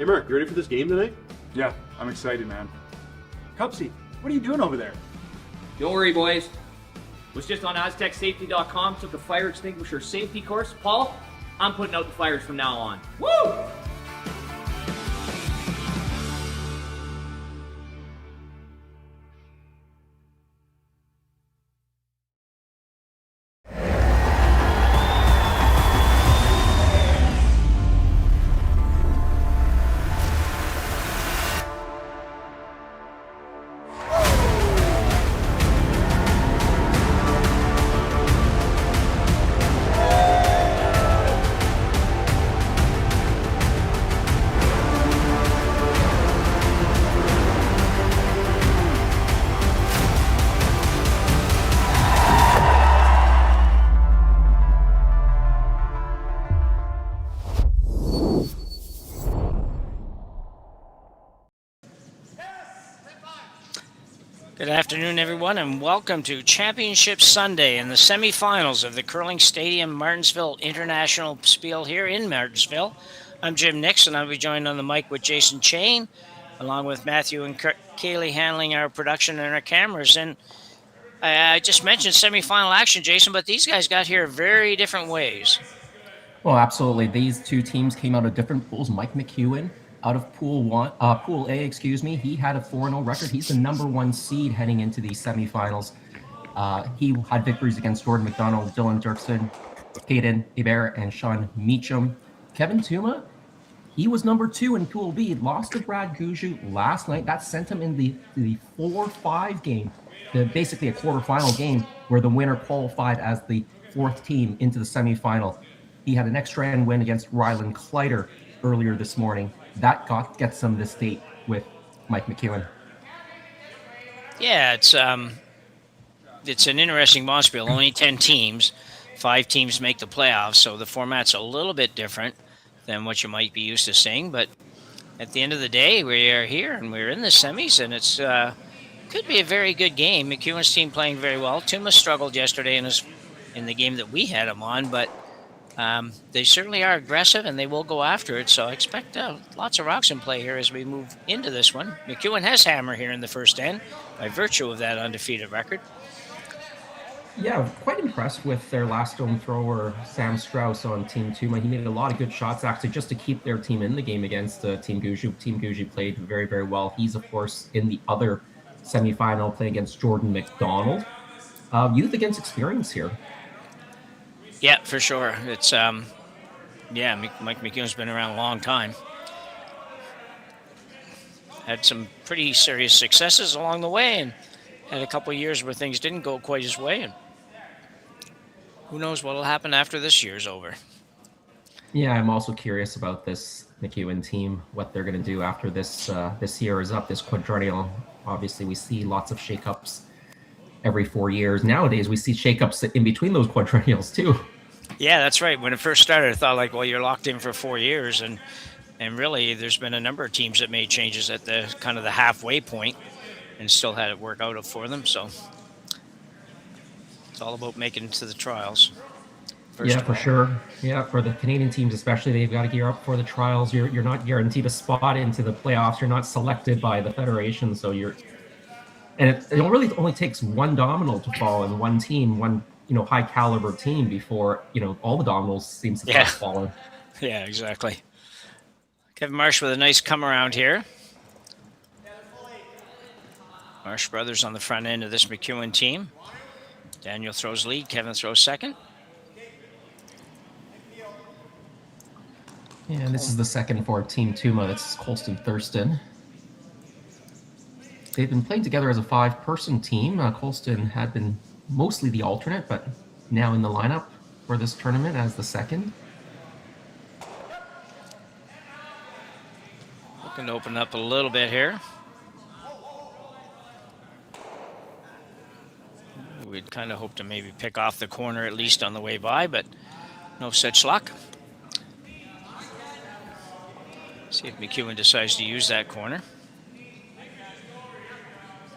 Hey Mark, you ready for this game tonight? Yeah, I'm excited, man. Cupsy, what are you doing over there? Don't worry, boys. Was just on AztecSafety.com, took a fire extinguisher safety course. Paul, I'm putting out the fires from now on. Woo! Good afternoon, everyone, and welcome to Championship Sunday in the semifinals of the Curling Stadium Martensville International Spiel here in Martensville. I'm Jim Nixon. I'll be joined on the mic with Jason Chain, along with Matthew and Kaylee handling our production and our cameras. And I just mentioned semifinal action, Jason, but these guys got here very different ways. Well, absolutely. These two teams came out of different pools. Mike McEwen out of Pool A, he had a 4-0 record. He's the number 1 seed heading into the semifinals. He had victories against Jordan McDonald, Dylan Dirksen, Caden Hebert, and Sean Meacham. Kevin Tuma, he was number 2 in Pool B, lost to Brad Guju last night. That sent him in the 4-5 game, basically a quarterfinal game where the winner qualified as the 4th team into the semifinal. He had an extra end win against Ryland Kleider earlier this morning. That gets them this date with Mike McEwen. Yeah, it's an interesting Montreal. Only 10 teams, 5 teams make the playoffs, so the format's a little bit different than what you might be used to seeing. But at the end of the day, we are here and we're in the semis, and it's could be a very good game. McEwen's team playing very well. Tuma struggled yesterday in the game that we had him on, but they certainly are aggressive and they will go after it. So I expect lots of rocks in play here as we move into this one. McEwen has hammer here in the first end by virtue of that undefeated record. Yeah, quite impressed with their last stone thrower, Sam Strauss, on Team Tuma. He made a lot of good shots, actually, just to keep their team in the game against Team Guju. Team Guju played very, very well. He's, of course, in the other semifinal playing against Jordan McDonald. Youth against experience here. Yeah, for sure. It's, Mike McEwen's been around a long time. Had some pretty serious successes along the way and had a couple of years where things didn't go quite his way. And who knows what will happen after this year's over. Yeah, I'm also curious about this McEwen team, what they're going to do after this year is up, this quadrennial. Obviously, we see lots of shakeups every 4 years. Nowadays, we see shakeups in between those quadrennials, too. Yeah, that's right. When it first started, I thought you're locked in for 4 years, and really, there's been a number of teams that made changes at the kind of the halfway point, and still had it work out for them. So it's all about making it to the trials. Yeah, for sure. Yeah, for the Canadian teams especially, they've got to gear up for the trials. You're not guaranteed a spot into the playoffs. You're not selected by the federation, so it really only takes one domino to fall in one team, one high caliber team before all the dominoes seems to start falling. Yeah, exactly. Kevin Marsh with a nice come around here. Marsh brothers on the front end of this McEwen team. Daniel throws lead, Kevin throws second. Yeah, and this is the second for Team Tuma. That's Colston Thurston. They've been playing together as a 5-person team. Colston had been mostly the alternate, but now in the lineup for this tournament as the second. Looking to open up a little bit here. We'd kind of hope to maybe pick off the corner at least on the way by, but no such luck. See if McEwen decides to use that corner.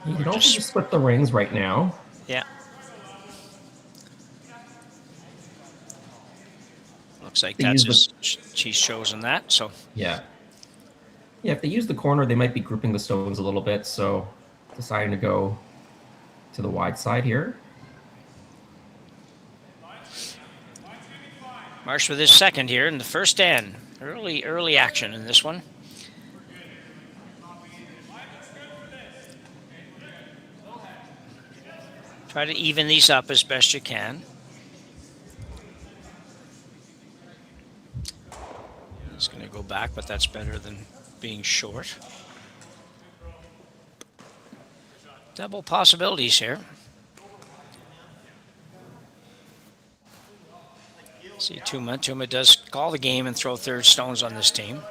You can also just split the rings right now. Yeah. Looks like that's she's chosen that, so. Yeah. Yeah, if they use the corner, they might be grouping the stones a little bit, so deciding to go to the wide side here. Marsh with his second here in the first end. Early action in this one. Try to even these up as best you can. He's going to go back, but that's better than being short. Double possibilities here. See Tuma. Tuma does call the game and throw third stones on this team.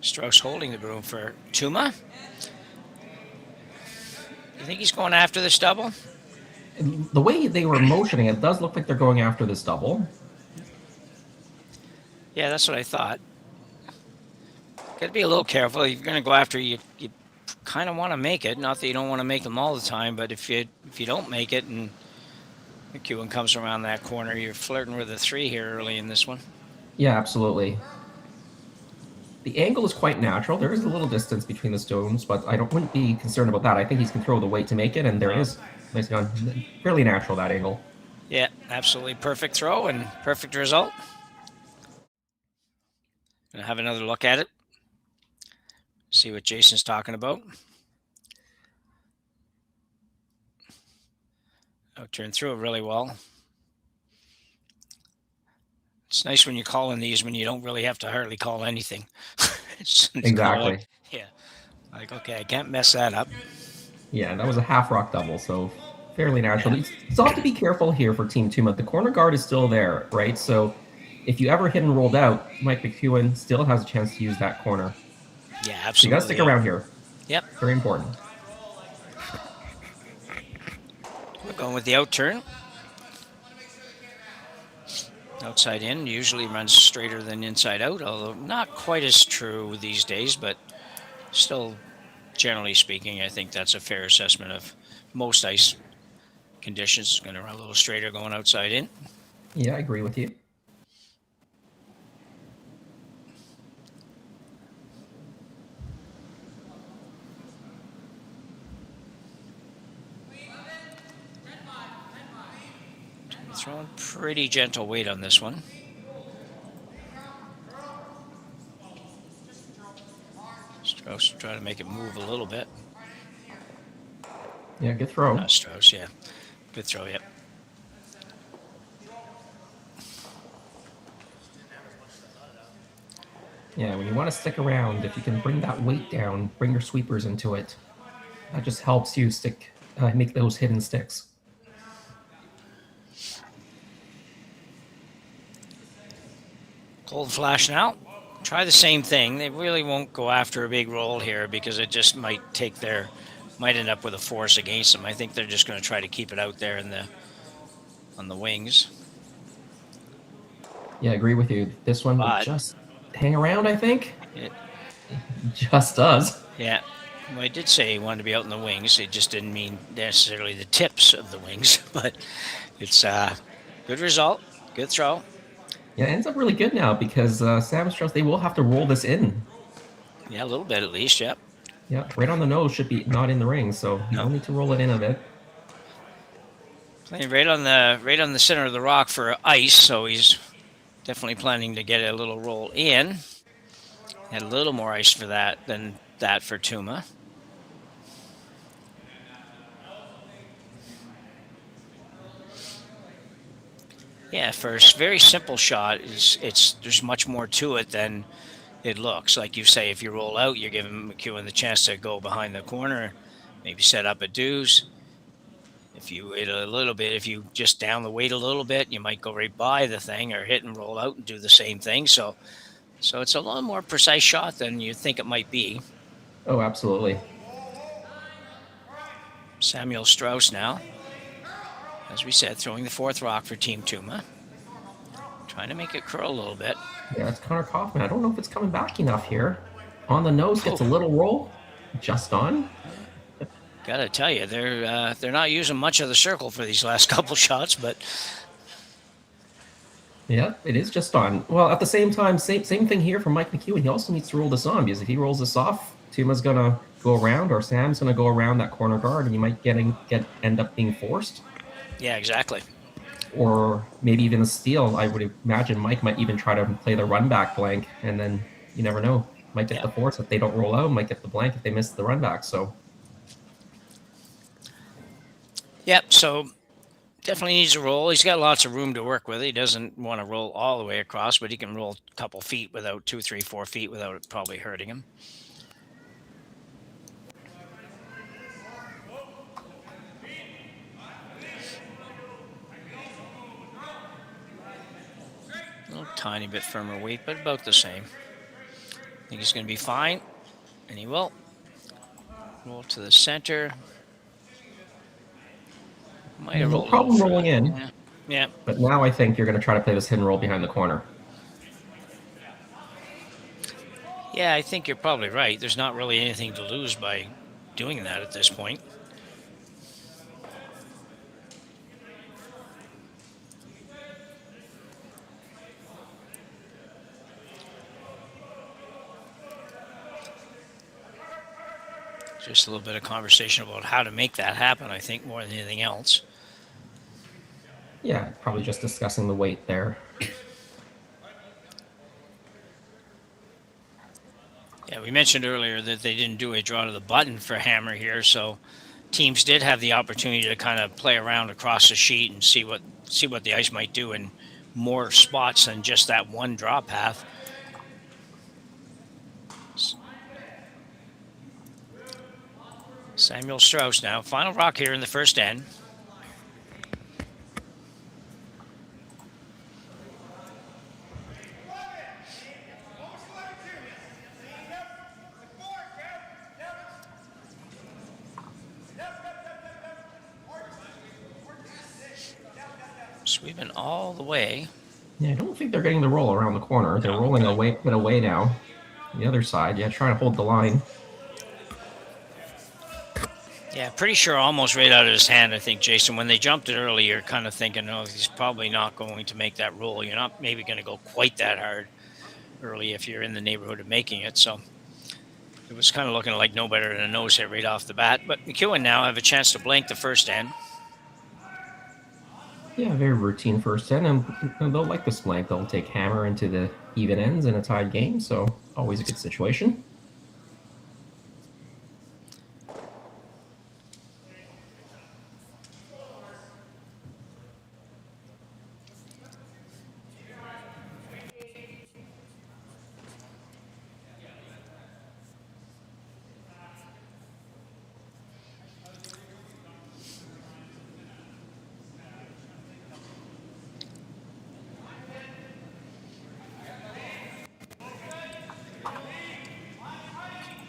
Strauss holding the broom for Tuma. You think he's going after this double? The way they were motioning, it does look like they're going after this double. Yeah, that's what I thought. Got to be a little careful. If you're going to go after you kind of want to make it. Not that you don't want to make them all the time, but if you don't make it and McEwen comes around that corner, you're flirting with a 3 here early in this one. Yeah, absolutely. The angle is quite natural. There is a little distance between the stones, but I wouldn't be concerned about that. I think he's can throw the weight to make it, and there is nice gun. Fairly natural, that angle. Yeah, absolutely perfect throw and perfect result. Gonna have another look at it. See what Jason's talking about. Turn through it really well. It's nice when you call in these when you don't really have to hardly call anything. Exactly. Yeah. Like, okay, I can't mess that up. Yeah, that was a half rock double, so fairly natural. Yeah. You still have to be careful here for Team Tuma. The corner guard is still there, right? So if you ever hit and rolled out, Mike McEwen still has a chance to use that corner. Yeah, absolutely. So you got to stick around here. Yep. Very important. We're going with the out turn. Outside in usually runs straighter than inside out, although not quite as true these days, but still, generally speaking, I think that's a fair assessment of most ice conditions. It's going to run a little straighter going outside in. Yeah, I agree with you. Throwing pretty gentle weight on this one. Strauss trying to make it move a little bit. Yeah, good throw. Not Strauss, yeah. Good throw, yep. Yeah, when you want to stick around, if you can bring that weight down, bring your sweepers into it, that just helps you make those hidden sticks. Cold flash now. Try the same thing. They really won't go after a big roll here because it just might end up with a force against them. I think they're just going to try to keep it out there on the wings. Yeah, I agree with you. This one will just hang around, I think. It just does. Yeah. Well, I did say he wanted to be out in the wings. It just didn't mean necessarily the tips of the wings, but it's a good result. Good throw. Yeah, it ends up really good now because Sam Strauss, they will have to roll this in. Yeah, a little bit at least, yep. Yeah, right on the nose should be not in the ring, so you don't need to roll it in a bit. Playing right on the center of the rock for ice, so he's definitely planning to get a little roll in. Had a little more ice for that than that for Tuma. Yeah, for a very simple shot, there's much more to it than it looks. Like you say, if you roll out, you're giving McEwen the chance to go behind the corner, maybe set up a deuce. If you wait a little bit, if you just down the weight a little bit, you might go right by the thing or hit and roll out and do the same thing. So it's a little more precise shot than you think it might be. Oh, absolutely. Samuel Strauss now. As we said, throwing the fourth rock for Team Tuma. Trying to make it curl a little bit. Yeah, it's Connor Kaufman. I don't know if it's coming back enough here. On the nose, gets a little roll. Just on. Gotta tell you, they're not using much of the circle for these last couple shots, but Yeah, it is just on. Well, at the same time, same thing here for Mike McEwen. He also needs to roll this on, because if he rolls this off, Tuma's gonna go around, or Sam's gonna go around that corner guard, and you might end up being forced, Yeah, exactly. or maybe even a steal. I would imagine Mike might even try to play the run back blank, and then you never know. Might get Yeah. the force if they don't roll out. Might get the blank if they miss the run back. So Yep. So definitely needs to roll. He's got lots of room to work with. He doesn't want to roll all the way across, but he can roll a couple feet without 2, 3, 4 feet without it probably hurting him. A little tiny bit firmer weight, but about the same. I think he's going to be fine, and he will. Roll to the center. Might have no rolled problem over. rolling in. Yeah. Yeah. But now I think you're going to try to play this hidden roll behind the corner. Yeah, I think you're probably right. There's not really anything to lose by doing that at this point. Just a little bit of conversation about how to make that happen, I think, more than anything else. Yeah, probably just discussing the weight there. Yeah, we mentioned earlier that they didn't do a draw to the button for Hammer here, so teams did have the opportunity to kind of play around across the sheet and see what the ice might do in more spots than just that one draw path. Samuel Strauss now. Final rock here in the first end. Sweeping all the way. Yeah, I don't think they're getting the roll around the corner. They're rolling away, bit away now. The other side, yeah, trying to hold the line. Yeah, pretty sure almost right out of his hand, I think, Jason. When they jumped it early, you're kind of thinking, oh, he's probably not going to make that roll. You're not maybe going to go quite that hard early if you're in the neighborhood of making it. So it was kind of looking like no better than a nose hit right off the bat. But McEwen now have a chance to blank the first end. Yeah, very routine first end, and they'll like this blank. They'll take Hammer into the even ends in a tied game, so always a good situation.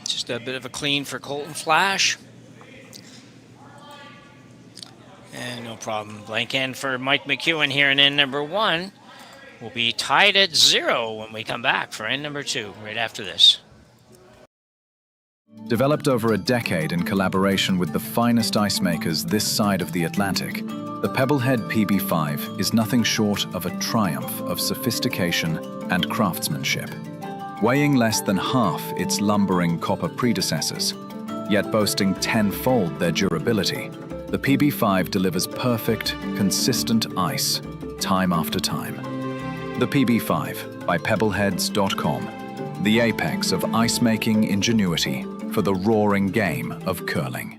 Just a bit of a clean for Colton Flash. And no problem. Blank end for Mike McEwen here in end number 1. We'll be tied at 0 when we come back for end number 2, right after this. Developed over a decade in collaboration with the finest ice makers this side of the Atlantic, the Pebblehead PB5 is nothing short of a triumph of sophistication and craftsmanship. Weighing less than half its lumbering copper predecessors, yet boasting tenfold their durability, the PB5 delivers perfect, consistent ice, time after time. The PB5 by Pebbleheads.com, the apex of ice-making ingenuity for the roaring game of curling.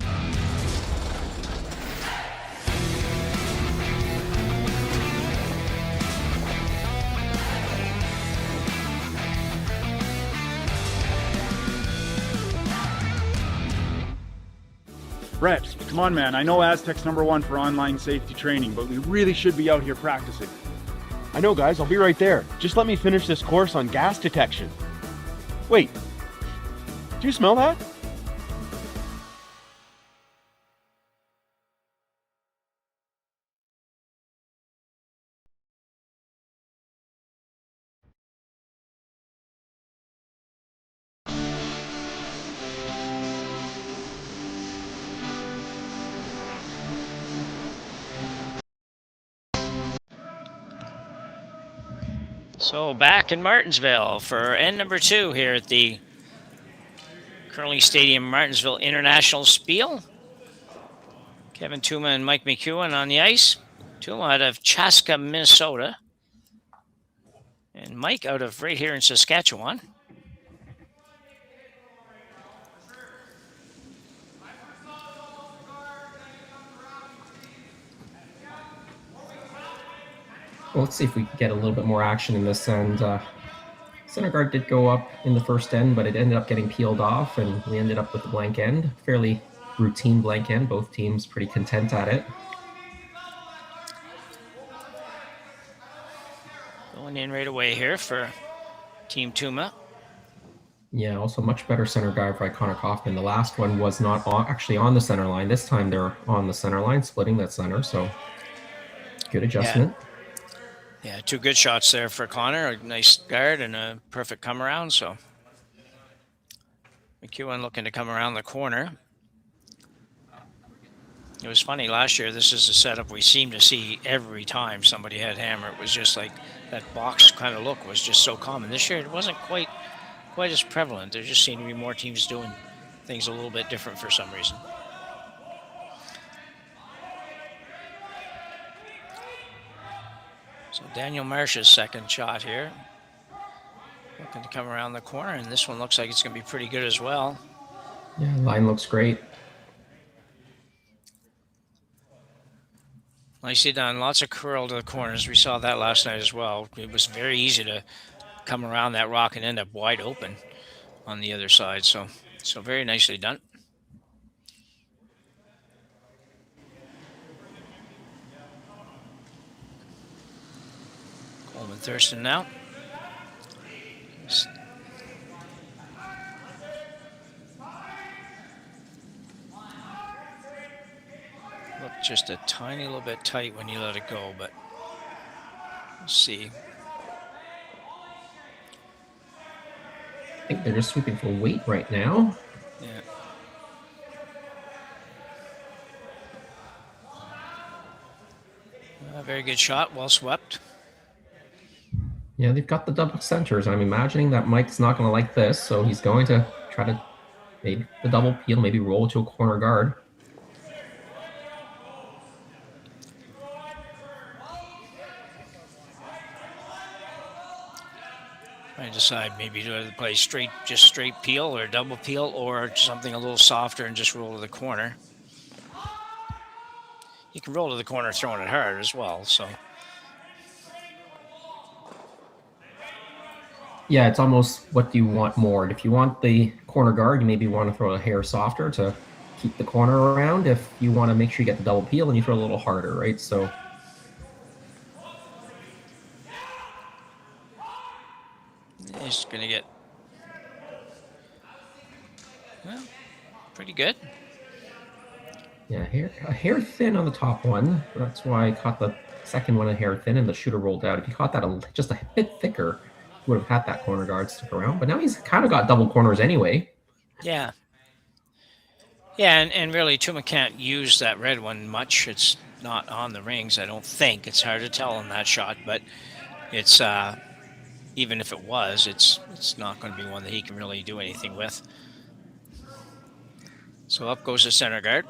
Brett, come on, man. I know Aztec's #1 for online safety training, but we really should be out here practicing. I know, guys. I'll be right there. Just let me finish this course on gas detection. Wait. Do you smell that? So back in Martensville for end number 2 here at the Curling Stadium Martensville International Spiel. Kevin Tuma and Mike McEwen on the ice. Tuma out of Chaska, Minnesota. And Mike out of right here in Saskatchewan. Well, let's see if we can get a little bit more action in this end. Center guard did go up in the first end, but it ended up getting peeled off, and we ended up with the blank end. Fairly routine blank end. Both teams pretty content at it. Going in right away here for Team Tuma. Yeah, also much better center guard for Connor Kaufman. The last one was not actually on the center line. This time they're on the center line, splitting that center, so good adjustment. Yeah, 2 good shots there for Connor. A nice guard and a perfect come around. So McEwen looking to come around the corner. It was funny last year. This is a setup we seem to see every time somebody had hammer. It was just like that box kind of look was just so common. This year it wasn't quite as prevalent. There just seemed to be more teams doing things a little bit different for some reason. So Daniel Marsh's second shot here. Looking to come around the corner, and this one looks like it's going to be pretty good as well. Yeah, line looks great. Nicely done. Lots of curl to the corners. We saw that last night as well. It was very easy to come around that rock and end up wide open on the other side. So very nicely done. Coleman Thurston now. Looked just a tiny little bit tight when you let it go, but we'll see. I think they're just sweeping for weight right now. Yeah. Very good shot, well swept. Yeah, they've got the double centers. I'm imagining that Mike's not going to like this, so he's going to try to maybe the double peel, maybe roll to a corner guard. I decide maybe to play straight peel or double peel or something a little softer and just roll to the corner. You can roll to the corner throwing it hard as well, so. Yeah, it's almost what do you want more. If you want the corner guard, you maybe want to throw a hair softer to keep the corner around. If you want to make sure you get the double peel, then you throw a little harder, right? So he's going to get, well, pretty good. yeah, a hair thin on the top one. That's why I caught the second one a hair thin and the shooter rolled out. If you caught that just a bit thicker, you would have had that corner guard stick around. But now he's kind of got double corners anyway. Yeah. Yeah, and really, Tuma can't use that red one much. It's not on the rings, I don't think. It's hard to tell on that shot, but it's even if it was, it's not going to be one that he can really do anything with. So up goes the center guard.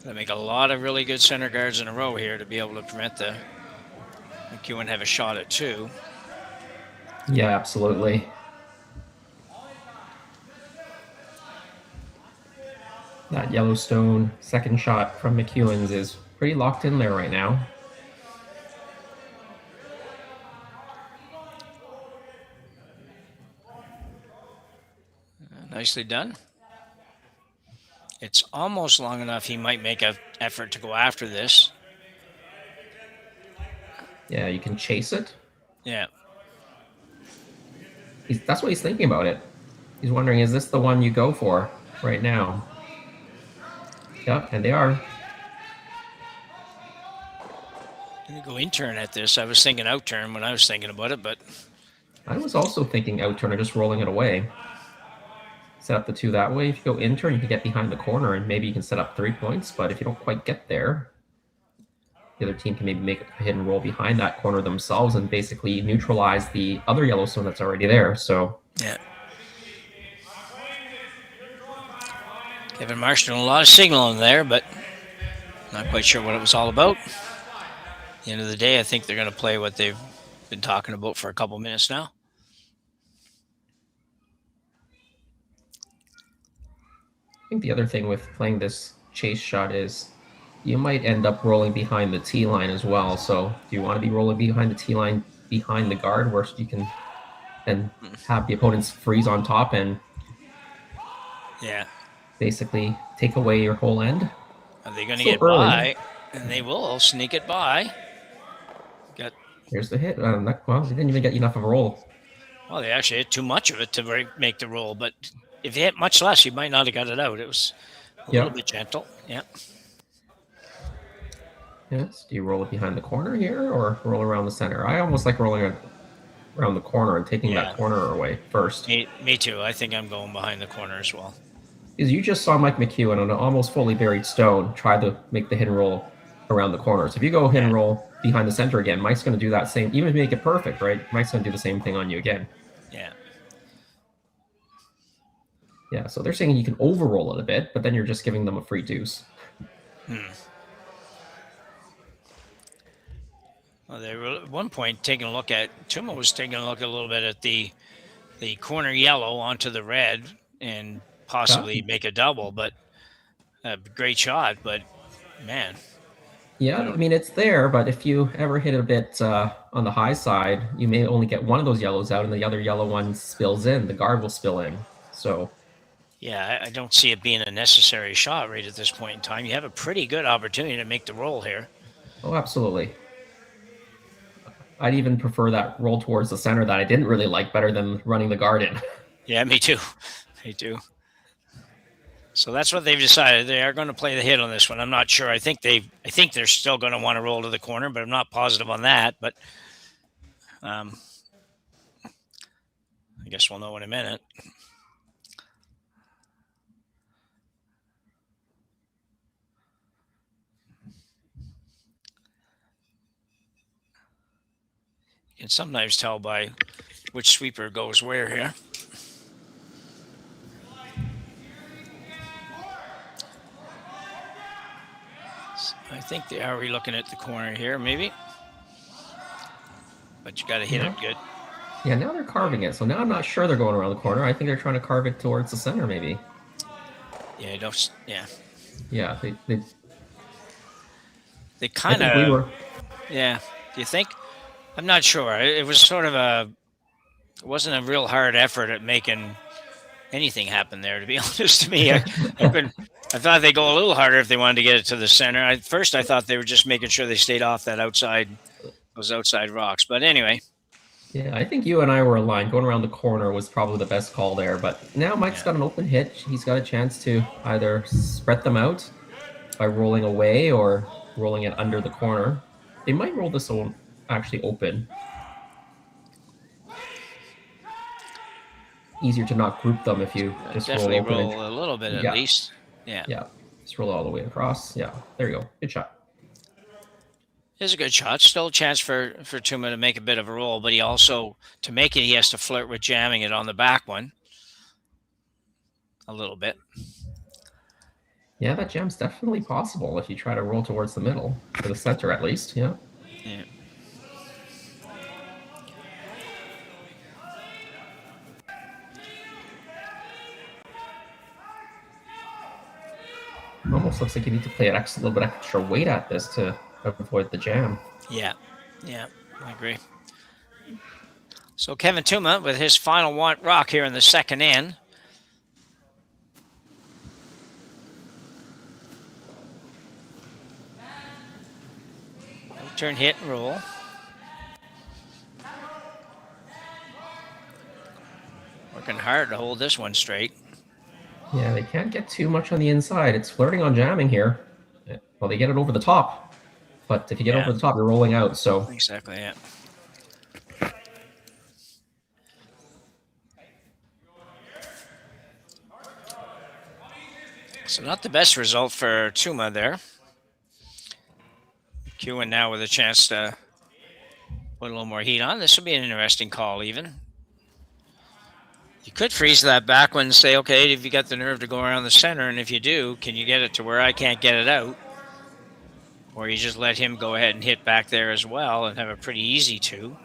Gonna make a lot of really good center guards in a row here to be able to prevent the McEwen have a shot at 2. Yeah, absolutely. That Yellowstone second shot from McEwen's is pretty locked in there right now. Nicely done. It's almost long enough he might make an effort to go after this. Yeah, you can chase it. Yeah. That's what he's thinking about it. He's wondering, is this the one you go for right now? Yeah, and they are. I'm gonna go in turn at this. I was thinking out turn when I was thinking about it, but I was also thinking out turn or just rolling it away. set up the 2 that way. If you go intern, you can get behind the corner and maybe you can set up 3 points. But if you don't quite get there, the other team can maybe make a hit and roll behind that corner themselves and basically neutralize the other yellow zone that's already there. So Yeah. Kevin Marsh doing a lot of signaling there, but not quite sure what it was all about. At the end of the day, I think they're going to play what they've been talking about for a couple minutes now. I think the other thing with playing this chase shot is you might end up rolling behind the T line as well. So do you want to be rolling behind the T line behind the guard where you can then have the opponents freeze on top and basically take away your whole end? Are they going to get early by? And they will sneak it by. Here's the hit. Well, they didn't even get enough of a roll. Well, they actually hit too much of it to make the roll, but if you hit much less, you might not have got it out. It was a little bit gentle. Yeah. Yes. Do you roll it behind the corner here or roll around the center? I almost like rolling it around the corner and taking that corner away first. Me too. I think I'm going behind the corner as well. Because you just saw Mike McEwen on an almost fully buried stone try to make the hit and roll around the corner. So if you go hit and roll behind the center again, Mike's going to do that same, even if you make it perfect, right? Mike's going to do the same thing on you again. Yeah, so they're saying you can overroll it a bit, but then you're just giving them a free deuce. Well, they were at one point taking a look at, Tuma was taking a look a little bit at the corner yellow onto the red and possibly make a double, but a great shot, but man. Yeah, I mean, it's there, but if you ever hit a bit on the high side, you may only get one of those yellows out and the other yellow one spills in. The guard will spill in, so... Yeah, I don't see it being a necessary shot right at this point in time. You have a pretty good opportunity to make the roll here. Oh, absolutely. I'd even prefer that roll towards the center that I didn't really like better than running the guard in. Yeah, me too. Me too. So that's what they've decided. They are going to play the hit on this one. I'm not sure. I think they're still going to want to roll to the corner, but I'm not positive on that. But I guess we'll know in a minute. You can sometimes tell by which sweeper goes where here. I think they are looking at the corner here, maybe. But you got to hit it good. Yeah, now they're carving it. So now I'm not sure they're going around the corner. I think they're trying to carve it towards the center, maybe. Yeah, don't. Yeah. Yeah, they kind of. Yeah. Do you think? I'm not sure. It was sort of it wasn't a real hard effort at making anything happen there, to be honest to me. I thought they'd go a little harder if they wanted to get it to the center. At first, I thought they were just making sure they stayed off that those outside rocks. But anyway. Yeah, I think you and I were aligned. Going around the corner was probably the best call there. But now Mike's got an open hit. He's got a chance to either spread them out by rolling away or rolling it under the corner. They might roll this one actually open. Easier to not group them if you just definitely roll open. Roll a little bit at least. Yeah. Yeah. Just roll all the way across. Yeah. There you go. Good shot. It's a good shot. Still a chance for Tuma to make a bit of a roll, but he also, to make it, he has to flirt with jamming it on the back one a little bit. Yeah, that jam's definitely possible if you try to roll towards the middle, to the center at least. Yeah. Yeah. Almost looks like you need to play a little bit extra weight at this to avoid the jam. Yeah, I agree. So Kevin Tuma with his final rock here in the second end. Turn, hit, and roll. Working hard to hold this one straight. Yeah, they can't get too much on the inside. It's flirting on jamming here. Well, they get it over the top. But if you get over the top, you're rolling out. So exactly, yeah. So not the best result for Tuma there. McEwen now with a chance to put a little more heat on. This will be an interesting call even. You could freeze that back one and say, okay, if you got the nerve to go around the center, and if you do, can you get it to where I can't get it out? Or you just let him go ahead and hit back there as well and have a pretty easy 2.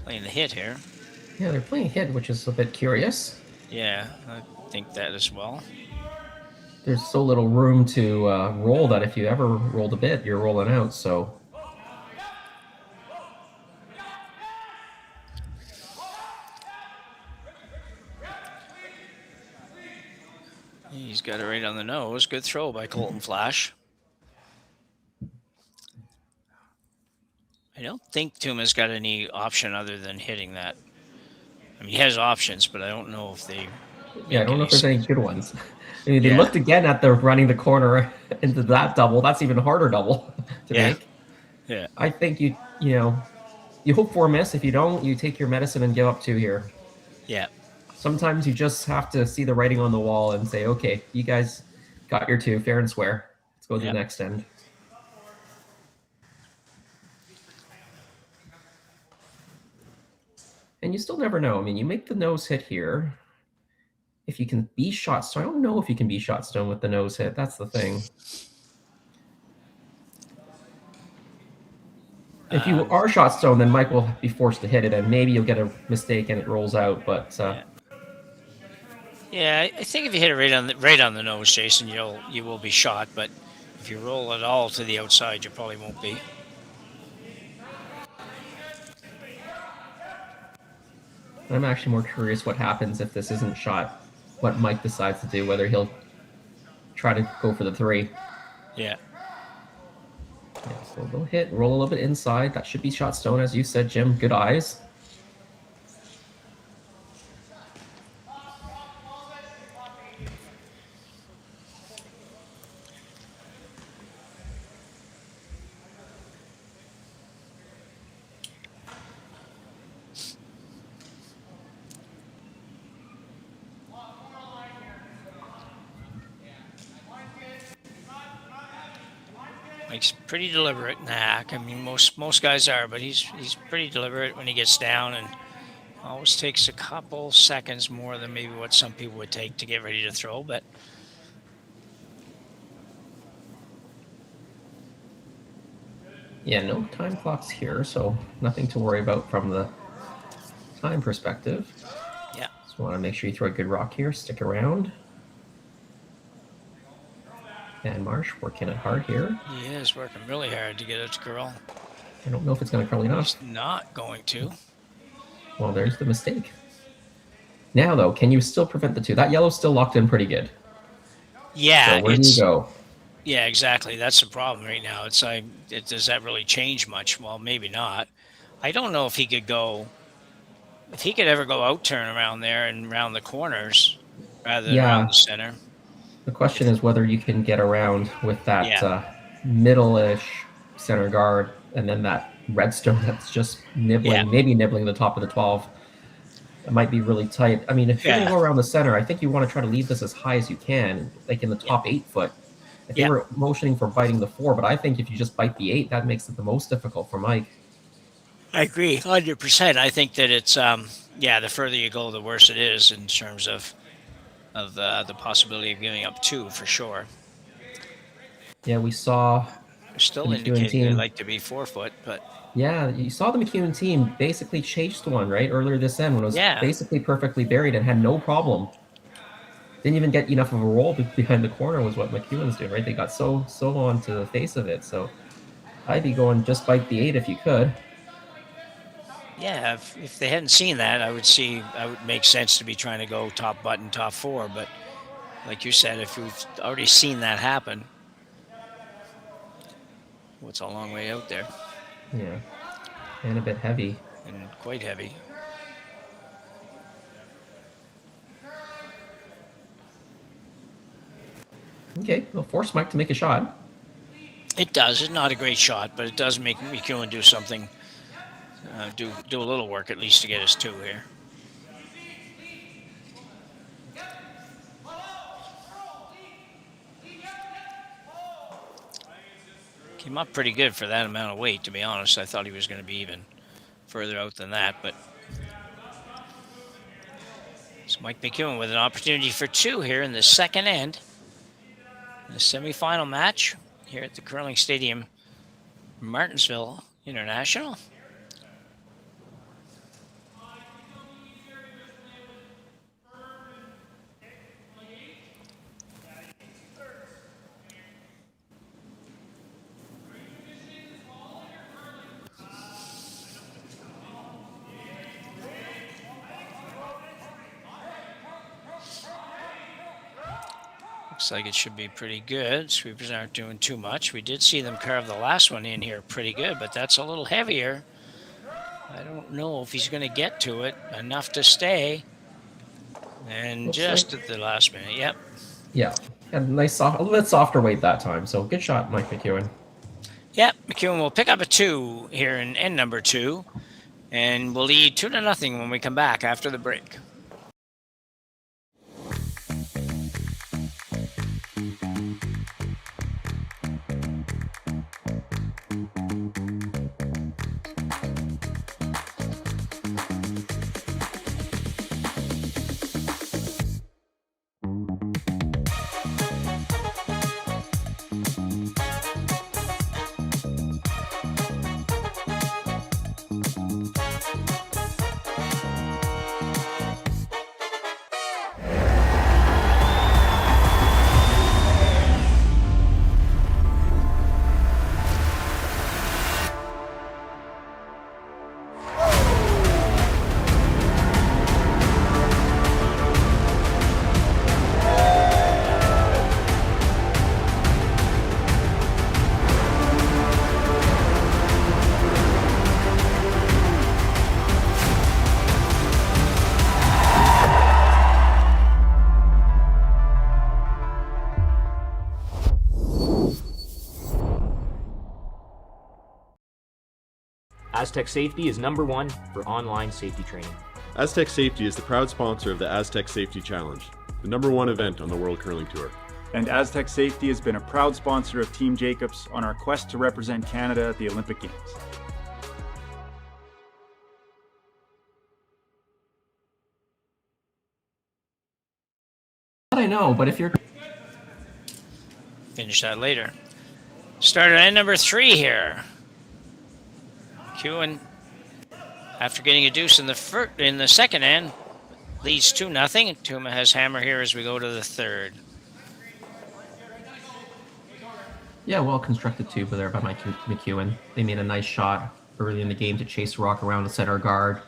Playing the hit here. Yeah, they're playing hit, which is a bit curious. Yeah, I think that as well. There's so little room to roll that if you ever rolled a bit, you're rolling out, so... He's got it right on the nose. Good throw by Colton Flash. I don't think Tuma's got any option other than hitting that. I mean, he has options, but I don't know if they... Yeah, I don't know if there's any good ones. I mean, they looked again at the running the corner into that double. That's even harder double to make. Yeah. I think you hope for a miss. If you don't, you take your medicine and give up 2 here. Yeah. Sometimes you just have to see the writing on the wall and say, okay, you guys got your 2, fair and square. Let's go to the next end. And you still never know. I mean, you make the nose hit here. If you can be shot stone, I don't know if you can be shot stone with the nose hit. That's the thing. If you are shot stone, then Mike will be forced to hit it, and maybe you'll get a mistake and it rolls out. But yeah, I think if you hit it right on the nose, Jason, you will be shot. But if you roll it all to the outside, you probably won't be. I'm actually more curious what happens if this isn't shot. What Mike decides to do, whether he'll try to go for the 3. Yeah. So they'll hit, roll a little bit inside. That should be shot stone, as you said, Jim. Good eyes. Mike's pretty deliberate in the hack. I mean, most guys are, but he's pretty deliberate when he gets down, and always takes a couple seconds more than maybe what some people would take to get ready to throw. But yeah, no time clocks here, so nothing to worry about from the time perspective. Yeah. Just want to make sure you throw a good rock here. Stick around. And Marsh working it hard here. He is working really hard to get it to curl. I don't know if it's going to curl enough. He's not going to. Well, there's the mistake. Now, though, can you still prevent the 2? That yellow's still locked in pretty good. Yeah. So where do you go? Yeah, exactly. That's the problem right now. It's like, does that really change much? Well, maybe not. I don't know if he could ever go out turn around there and round the corners rather than around the center. The question is whether you can get around with that middle-ish center guard and then that redstone that's just nibbling, maybe nibbling the top of the 12. It might be really tight. I mean, if you're going to go around the center, I think you want to try to leave this as high as you can, like in the top 8 foot. If they were motioning for biting the 4, but I think if you just bite the 8, that makes it the most difficult for Mike. I agree, 100%. I think that it's, the further you go, the worse it is in terms of the possibility of giving up 2 for sure. Yeah, we saw. They're still indicating they like to be 4 foot, but. Yeah, you saw the McEwen team basically chased one, right, earlier this end when it was basically perfectly buried and had no problem. Didn't even get enough of a roll behind the corner was what McEwen's doing, right? They got so onto the face of it. So I'd be going just bite the 8 if you could. Yeah, if they hadn't seen that, I would make sense to be trying to go top button, top 4. But like you said, if we've already seen that happen, it's a long way out there. Yeah, and a bit heavy. And quite heavy. Okay, well, force Mike to make a shot. It does. It's not a great shot, but it does make McEwen do something. Do a little work at least to get us 2 here. Came up pretty good for that amount of weight, to be honest. I thought he was going to be even further out than that, but it's Mike McEwen with an opportunity for 2 here in the second end. The semifinal match here at the Curling Stadium, Martensville International. Looks like it should be pretty good. Sweepers aren't doing too much. We did see them carve the last one in here pretty good, but that's a little heavier. I don't know if he's going to get to it enough to stay. And Looks just like... at the last minute, yep. Yeah, and nice, a little bit softer weight that time. So good shot, Mike McEwen. Yep, McEwen will pick up a 2 here in end number 2, and we'll lead 2-0 when we come back after the break. Aztec Safety is #1 for online safety training. Aztec Safety is the proud sponsor of the Aztec Safety Challenge, the #1 event on the World Curling Tour. And Aztec Safety has been a proud sponsor of Team Jacobs on our quest to represent Canada at the Olympic Games. I know, but if you're... Finish that later. Start at end number 3 here. McEwen, after getting a deuce in the second end, leads 2-0. Tuma has hammer here as we go to the third. Yeah, well constructed too, but there by Mike McEwen. They made a nice shot early in the game to chase Rock around to set our guard,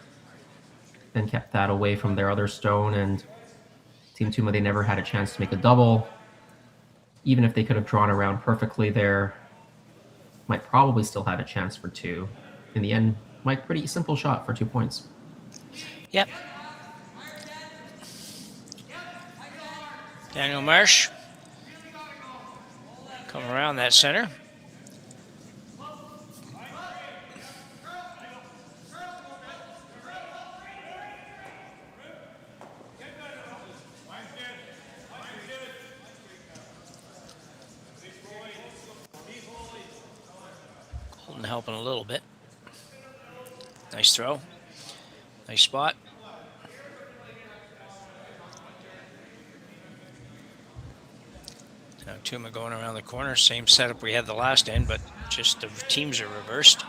then kept that away from their other stone. And Team Tuma, they never had a chance to make a double. Even if they could have drawn around perfectly there, might probably still had a chance for 2. In the end, Mike, pretty simple shot for 2 points. Yep. Daniel Marsh come around that center. Colton helping a little bit. Nice throw. Nice spot. Now Tuma going around the corner. Same setup we had the last end, but just the teams are reversed.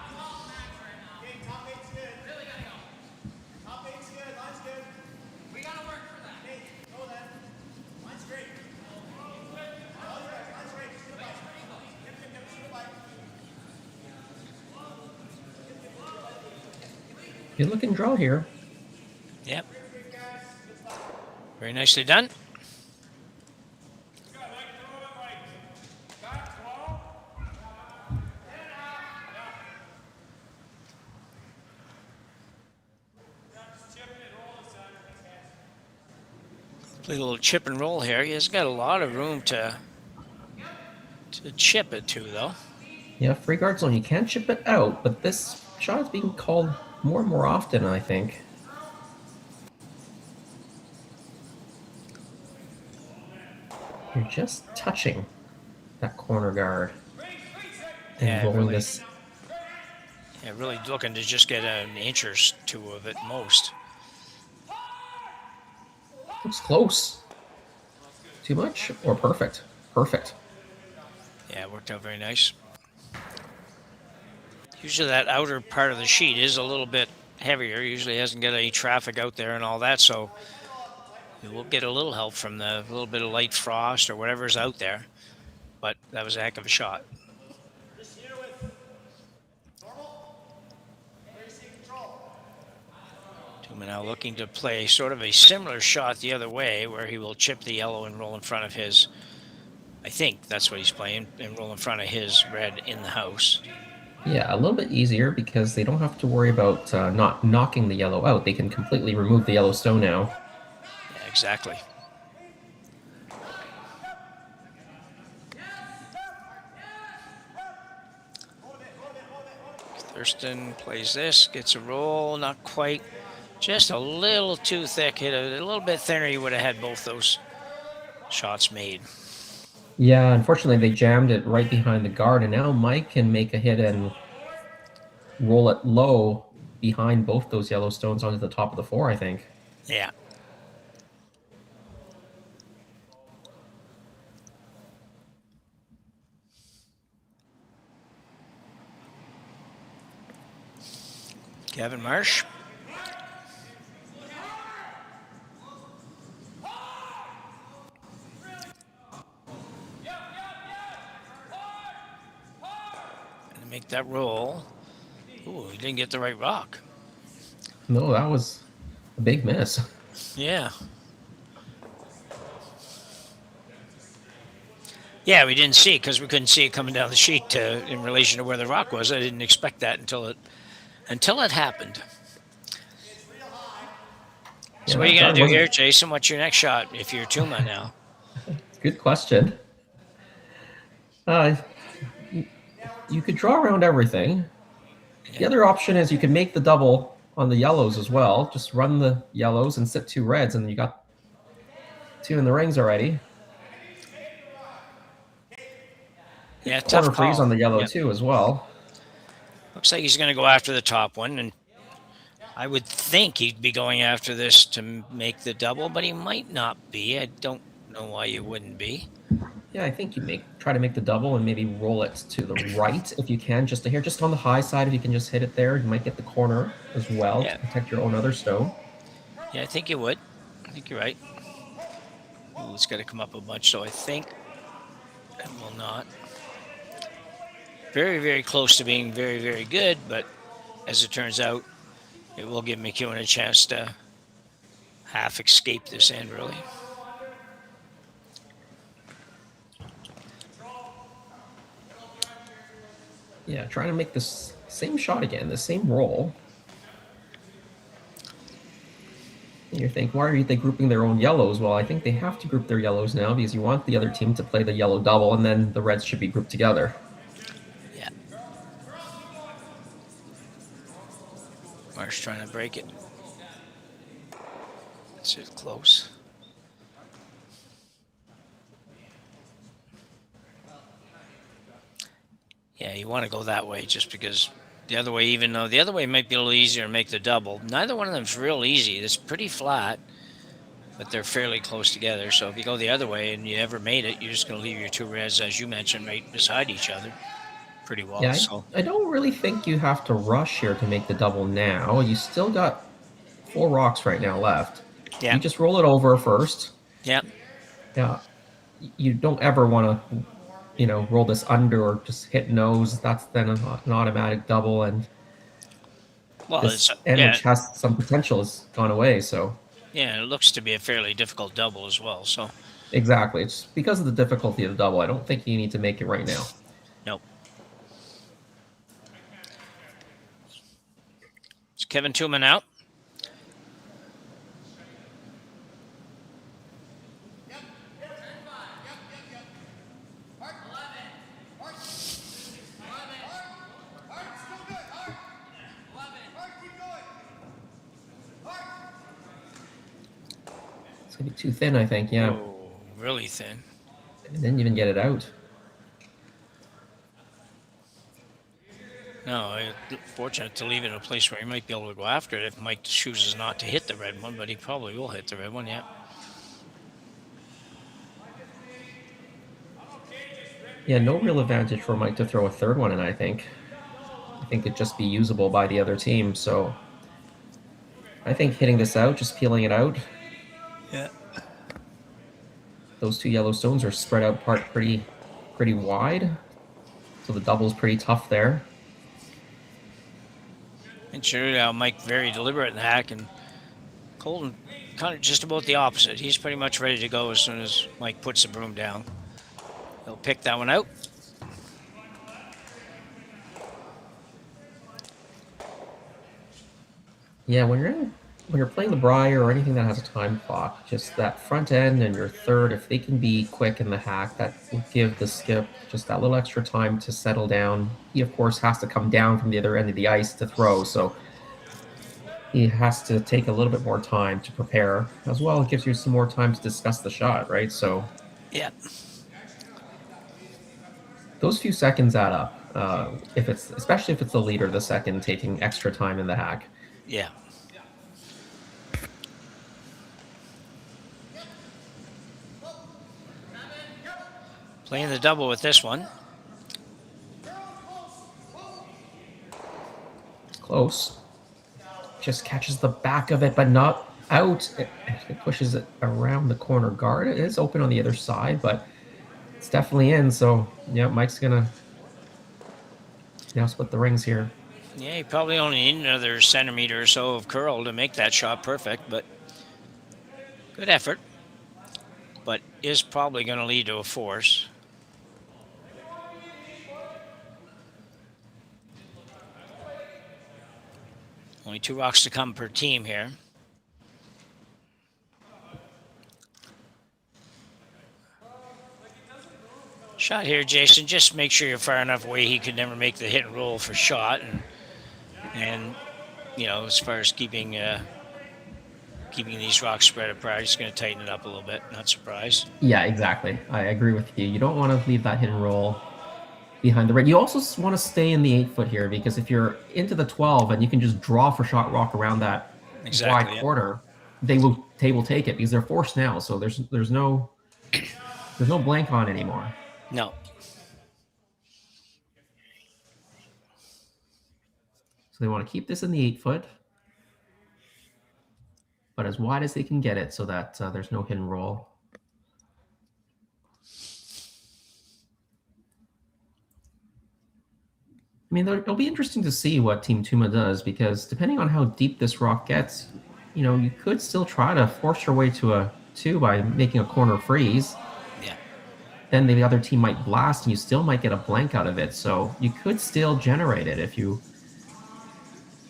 Good looking draw here. Yep. Very nicely done. Play a little chip and roll here. He has got a lot of room to chip it to, though. Yeah, free guard zone. You can't chip it out, but this shot is being called more and more often, I think. You're just touching that corner guard. and rolling really. this. Yeah, really looking to just get an inch or two of it most. Looks close. Too much or perfect? Perfect. Yeah, it worked out very nice. Usually that outer part of the sheet is a little bit heavier. Usually hasn't got any traffic out there and all that, so we'll get a little help from the little bit of light frost or whatever's out there. But that was a heck of a shot. Tuma now looking to play sort of a similar shot the other way, where he will chip the yellow and roll in front of his. I think that's what he's playing, and roll in front of his red in the house. Yeah, a little bit easier because they don't have to worry about not knocking the yellow out. They can completely remove the yellow stone now. Yeah, exactly. Thurston plays this, gets a roll, not quite. Just a little too thick. Hit a little bit thinner, you would have had both those shots made. Yeah, unfortunately they jammed it right behind the guard, and now Mike can make a hit and roll it low behind both those yellow stones onto the top of the 4, I think. Yeah. Kevin Marsh. Gonna make that roll. Ooh, he didn't get the right rock. No, that was a big miss. Yeah. Yeah, we didn't see it because we couldn't see it coming down the sheet in relation to where the rock was. I didn't expect that until it happened. So what are you going to do here, Jason? What's your next shot if you're Tuma now? Good question. You could draw around everything. Yeah. The other option is you can make the double on the yellows as well. Just run the yellows and sit 2 reds, and you got 2 in the rings already. Yeah, tough Corner freeze call. on the yellow too as well. Looks like he's going to go after the top one, and I would think he'd be going after this to make the double, but he might not be. I don't know why you wouldn't be. Yeah, I think you try to make the double and maybe roll it to the right if you can, just to here, just on the high side. If you can just hit it there, you might get the corner as well to protect your own other stone. Yeah, I think you would. I think you're right. Ooh, it's got to come up a bunch, so I think it will not. Very, very close to being very, very good, but as it turns out, it will give McEwen a chance to half escape this end, really. Yeah, trying to make this same shot again, the same roll. And you think, why are they grouping their own yellows? Well, I think they have to group their yellows now because you want the other team to play the yellow double, and then the reds should be grouped together. Yeah. Marsh trying to break it. That's it, close. Yeah, you want to go that way just because the other way, even though the other way might be a little easier to make the double, neither one of them is real easy. It's pretty flat, but they're fairly close together. So if you go the other way and you ever made it, you're just going to leave your 2 reds, as you mentioned, right beside each other pretty well. Yeah, So I don't really think you have to rush here to make the double now. You still got 4 rocks right now left. yeah, You just roll it over first. yeah, Yeah, you don't ever want to, roll this under or just hit nose. That's then an automatic double, and well, this end, yeah, which has some potential, has gone away. So yeah, it looks to be a fairly difficult double as well. So exactly, it's because of the difficulty of the double. I don't think you need to make it right now. nope. It's Kevin Tuma out. It's gonna be too thin, I think. Yeah, Oh, really thin. and then even get it out. No, fortunate to leave it in a place where he might be able to go after it if Mike chooses not to hit the red one, but he probably will hit the red one, yeah. Yeah, no real advantage for Mike to throw a third one in, I think. I think it'd just be usable by the other team, so I think hitting this out, just peeling it out. Yeah. Those two yellow stones are spread out apart pretty wide, so the double's pretty tough there. And sure, Mike very deliberate in the hack, and Colton kind of just about the opposite. He's pretty much ready to go as soon as Mike puts the broom down. He'll pick that one out. Yeah, when you're playing the Briar or anything that has a time clock, just that front end and your third, if they can be quick in the hack, that will give the skip just that little extra time to settle down. He, of course, has to come down from the other end of the ice to throw, so he has to take a little bit more time to prepare. As well, it gives you some more time to discuss the shot, right? So yeah, those few seconds add up. Especially if it's the leader, the second taking extra time in the hack. Yeah. Playing the double with this one. Close. Just catches the back of it, but not out. It pushes it around the corner guard. It is open on the other side, but it's definitely in. So, yeah, Mike's going to now split the rings here. Yeah, you probably only need another centimeter or so of curl to make that shot perfect, but good effort. But is probably going to lead to a force. Only 2 rocks to come per team here. Shot here, Jason. Just make sure you're far enough away he could never make the hit and roll for shot. And you know, as far as keeping these rocks spread apart, he's going to tighten it up a little bit. Not surprised. Yeah, exactly. I agree with you. You don't want to leave that hit and roll behind the red. You also want to stay in the 8-foot here, because if you're into the 12 and you can just draw for shot rock around that wide quarter, they will take it because they're forced now. So there's no blank on anymore. No. So they want to keep this in the 8-foot, but as wide as they can get it so that there's no hit and roll. I mean, it'll be interesting to see what Team Tuma does, because depending on how deep this rock gets, you know, you could still try to force your way to a 2 by making a corner freeze. Yeah. Then the other team might blast, and you still might get a blank out of it. So you could still generate it if you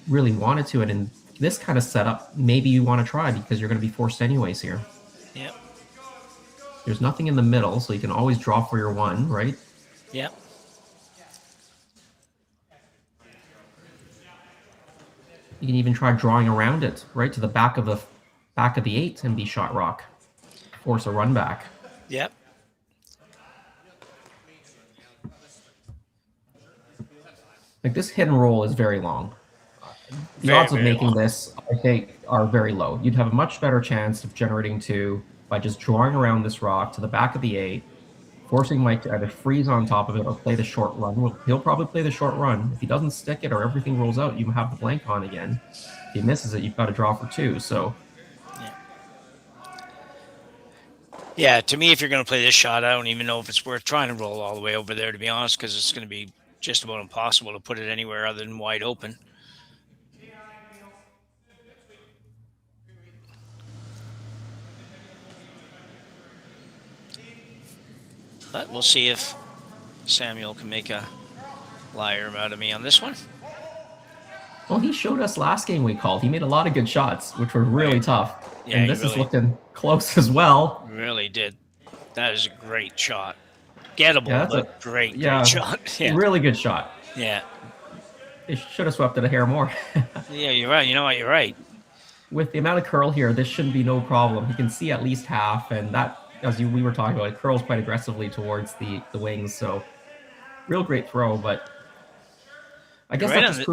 really wanted to. And in this kind of setup, maybe you want to try, because you're going to be forced anyways here. Yep. There's nothing in the middle, so you can always draw for your 1, right? Yep. You can even try drawing around it, right to the back of the 8 and be shot rock. Force a run back. Yep. Like, this hit and roll is very long. The odds of making this, I think, are very low. You'd have a much better chance of generating 2 by just drawing around this rock to the back of the 8, forcing Mike to either freeze on top of it or play the short run. He'll probably play the short run. If he doesn't stick it or everything rolls out, you have the blank on again. If he misses it, you've got to draw for 2. So, yeah, to me, if you're going to play this shot, I don't even know if it's worth trying to roll all the way over there, to be honest, because it's going to be just about impossible to put it anywhere other than wide open. But we'll see if Samuel can make a liar out of me on this one. Well, he showed us last game we called. He made a lot of good shots, which were really tough. Yeah, and this is looking close as well. Really did. That is a great shot. Gettable, but great shot. Yeah. Really good shot. Yeah. They should have swept it a hair more. Yeah, you're right. You know what? You're right. With the amount of curl here, this shouldn't be no problem. He can see at least half, and that, as we were talking about, it curls quite aggressively towards the wings. So, real great throw, but I guess Right that on just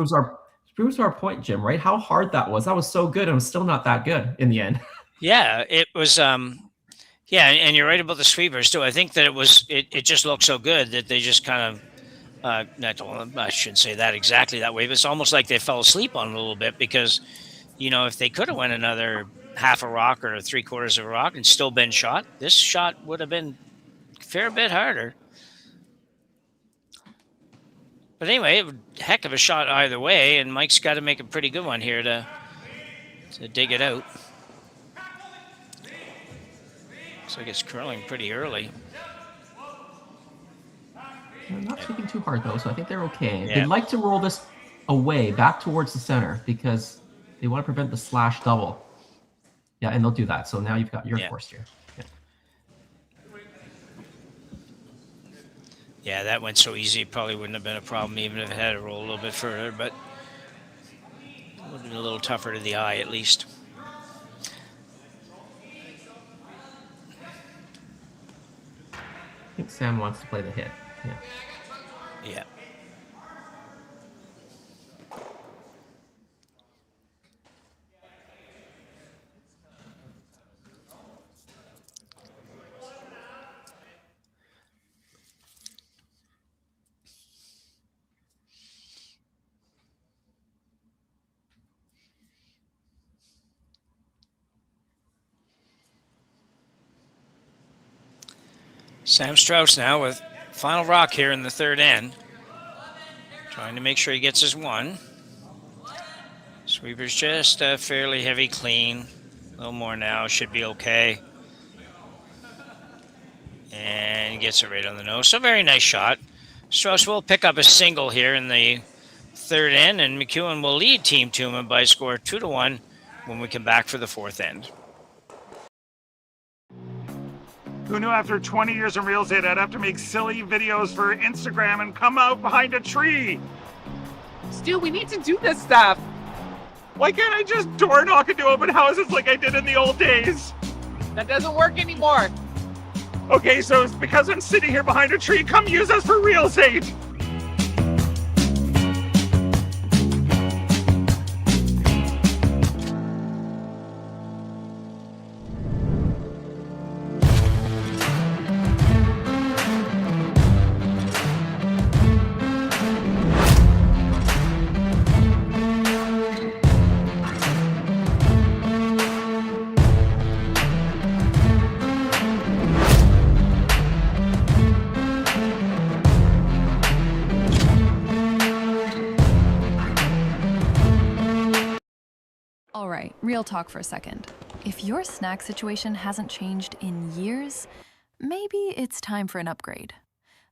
proves our point, Jim, right? How hard that was. That was so good, and it was still not that good in the end. Yeah, it was. Yeah, and you're right about the sweepers too. I think that it just looked so good that they just kind of I shouldn't say that exactly that way, but it's almost like they fell asleep on it a little bit because, if they could have went another half a rock or 3/4 of a rock and still been shot, this shot would have been a fair bit harder. But anyway, heck of a shot either way, and Mike's got to make a pretty good one here to dig it out. Looks like it's curling pretty early. They're not sweeping too hard though, so I think they're okay. Yeah. They'd like to roll this away back towards the center because they want to prevent the slash double. Yeah, and they'll do that. So now you've got your forced here. Yeah, that went so easy. It probably wouldn't have been a problem even if it had to roll a little bit further, but it would have been a little tougher to the eye at least. I think Sam wants to play the hit. Yeah. Sam Strauss now with final rock here in the third end. Trying to make sure he gets his one. Sweeper's just a fairly heavy clean. A little more now, should be okay. And he gets it right on the nose. So very nice shot. Strauss will pick up a single here in the third end, and McEwen will lead Team Tuma by a score of 2-1 when we come back for the fourth end. Who knew after 20 years in real estate I'd have to make silly videos for Instagram and come out behind a tree? Stu, we need to do this stuff. Why can't I just door knock into open houses like I did in the old days? That doesn't work anymore. Okay, so it's because I'm sitting here behind a tree. Come use us for real estate. All right, real talk for a second. If your snack situation hasn't changed in years, maybe it's time for an upgrade.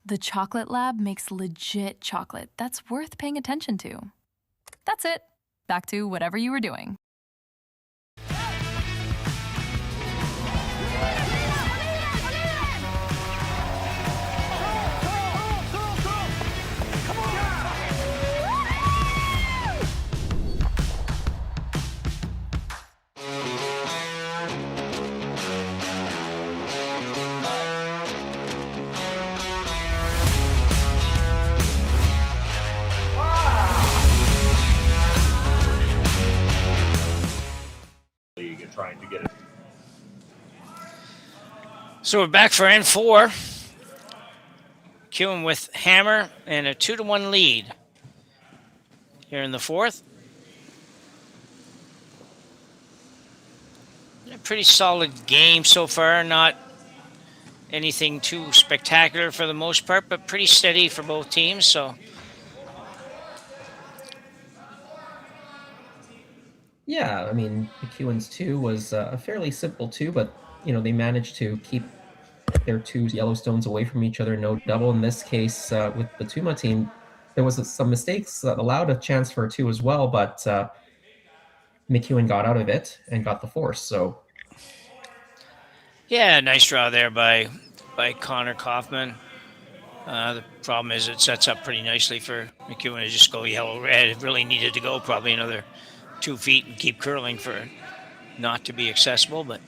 The Chocolate Lab makes legit chocolate that's worth paying attention to. That's it. Back to whatever you were doing. Trying to get it. So we're back for N4. McEwen with hammer and a 2-1 lead here in the fourth. A pretty solid game so far. Not anything too spectacular for the most part, but pretty steady for both teams. So Yeah, I mean, McEwen's 2 was a fairly simple 2, but, they managed to keep their 2 Yellowstones away from each other, no double. In this case, with the Tuma team, there was some mistakes that allowed a chance for a 2 as well, but McEwen got out of it and got the force, so. yeah, nice draw there by Connor Kaufman. The problem is it sets up pretty nicely for McEwen to just go yellow-red. It really needed to go probably another 2 feet and keep curling for it not to be accessible, but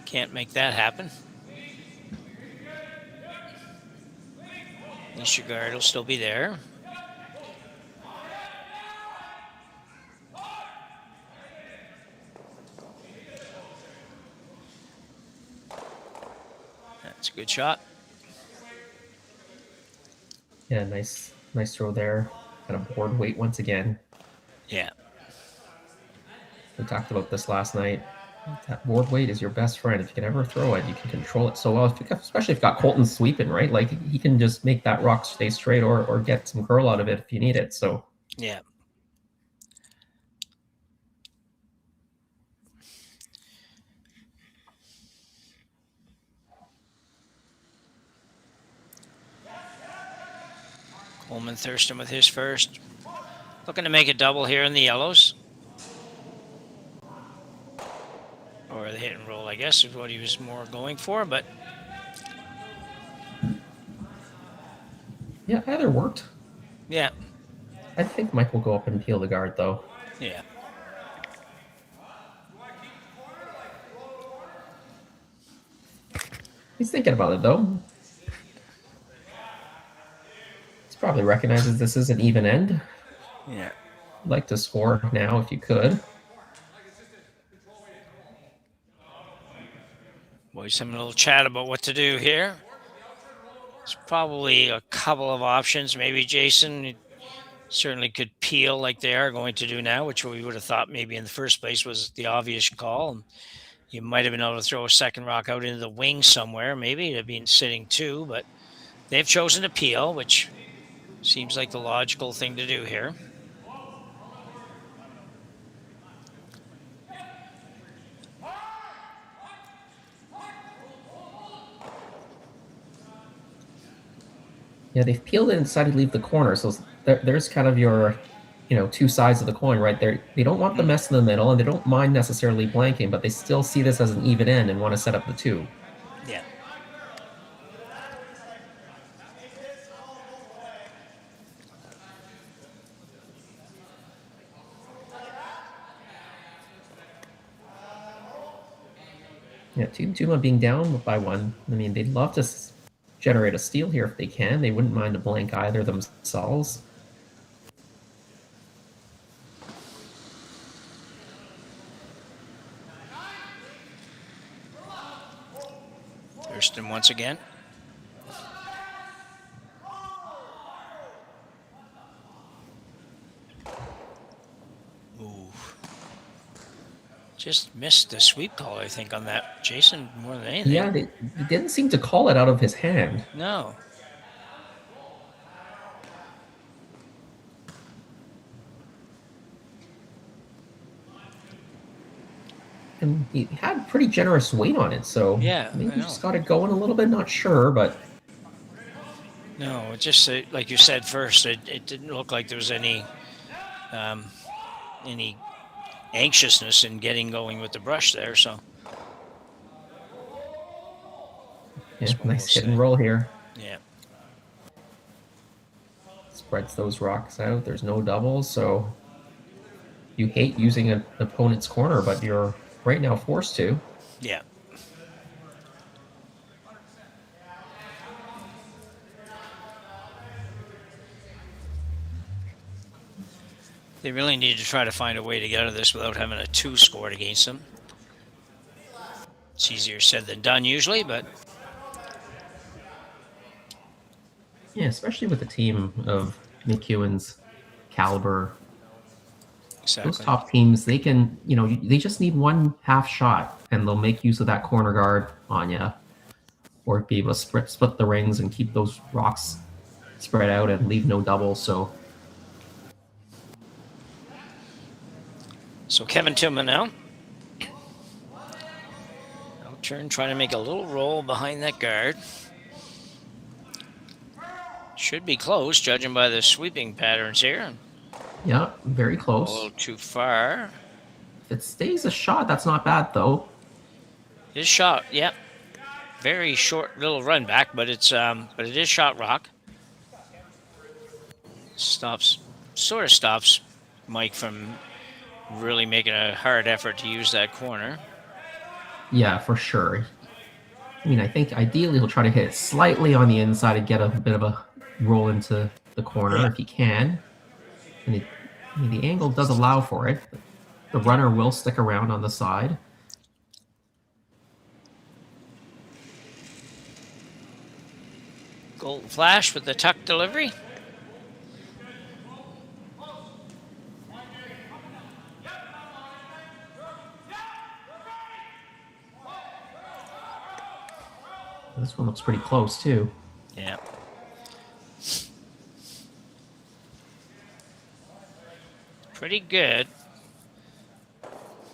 can't make that happen. Eastergaard will still be there. It's a good shot. Yeah, nice throw there. Kind of board weight once again. Yeah. We talked about this last night. That board weight is your best friend. If you can ever throw it, you can control it so well. Especially if you've got Colton sweeping, right? Like he can just make that rock stay straight or get some curl out of it if you need it. So Yeah. Coleman Thurston with his first. Looking to make a double here in the yellows. Or the hit and roll, I guess, is what he was more going for, but yeah, either worked. yeah. I think Mike will go up and peel the guard, though. Yeah. He's thinking about it, though. He probably recognizes this is an even end. Yeah. I'd like to score now if you could. Boys having a little chat about what to do here. There's probably a couple of options. Maybe Jason certainly could peel like they are going to do now, which we would have thought maybe in the first place was the obvious call. You might have been able to throw a second rock out into the wing somewhere, maybe to be sitting two, but they've chosen to peel, which seems like the logical thing to do here. Yeah, they've peeled it and decided to leave the corner. So there's kind of your, two sides of the coin right there. They don't want the mess in the middle, and they don't mind necessarily blanking, but they still see this as an even end and want to set up the two. Yeah. Yeah, Tuma being down by one. I mean, they'd love to generate a steal here if they can. They wouldn't mind a blank either themselves. Thurston once again. Ooh. Just missed the sweep call, I think, on that. Jason, more than anything. Yeah, they didn't seem to call it out of his hand. No. And he had pretty generous weight on it, so yeah, maybe he just got it going a little bit, not sure, but... No, it just, like you said first, it didn't look like there was any anxiousness in getting going with the brush there, so... Yeah, nice hit and roll here. Yeah. Spreads those rocks out. There's no doubles, so you hate using an opponent's corner, but you're right now forced to. Yeah. They really need to try to find a way to get out of this without having a 2 scored against them. It's easier said than done usually, but... Yeah, especially with a team of McEwen's caliber. Exactly. Those top teams, they can, they just need one half shot, and they'll make use of that corner guard on you. Or be able to split the rings and keep those rocks spread out and leave no double, so... So Kevin Tuma now. Outturn, trying to make a little roll behind that guard. Should be close, judging by the sweeping patterns here. Yeah, very close. A little too far. If it stays a shot, that's not bad, though. His shot, yep. Very short little run back, but it is shot rock. Stops Mike from really making a hard effort to use that corner. Yeah, for sure. I mean, I think ideally he'll try to hit it slightly on the inside and get a bit of a roll into the corner if he can. And the angle does allow for it. The runner will stick around on the side. Flash with the tuck delivery. This one looks pretty close too. Yeah. Pretty good.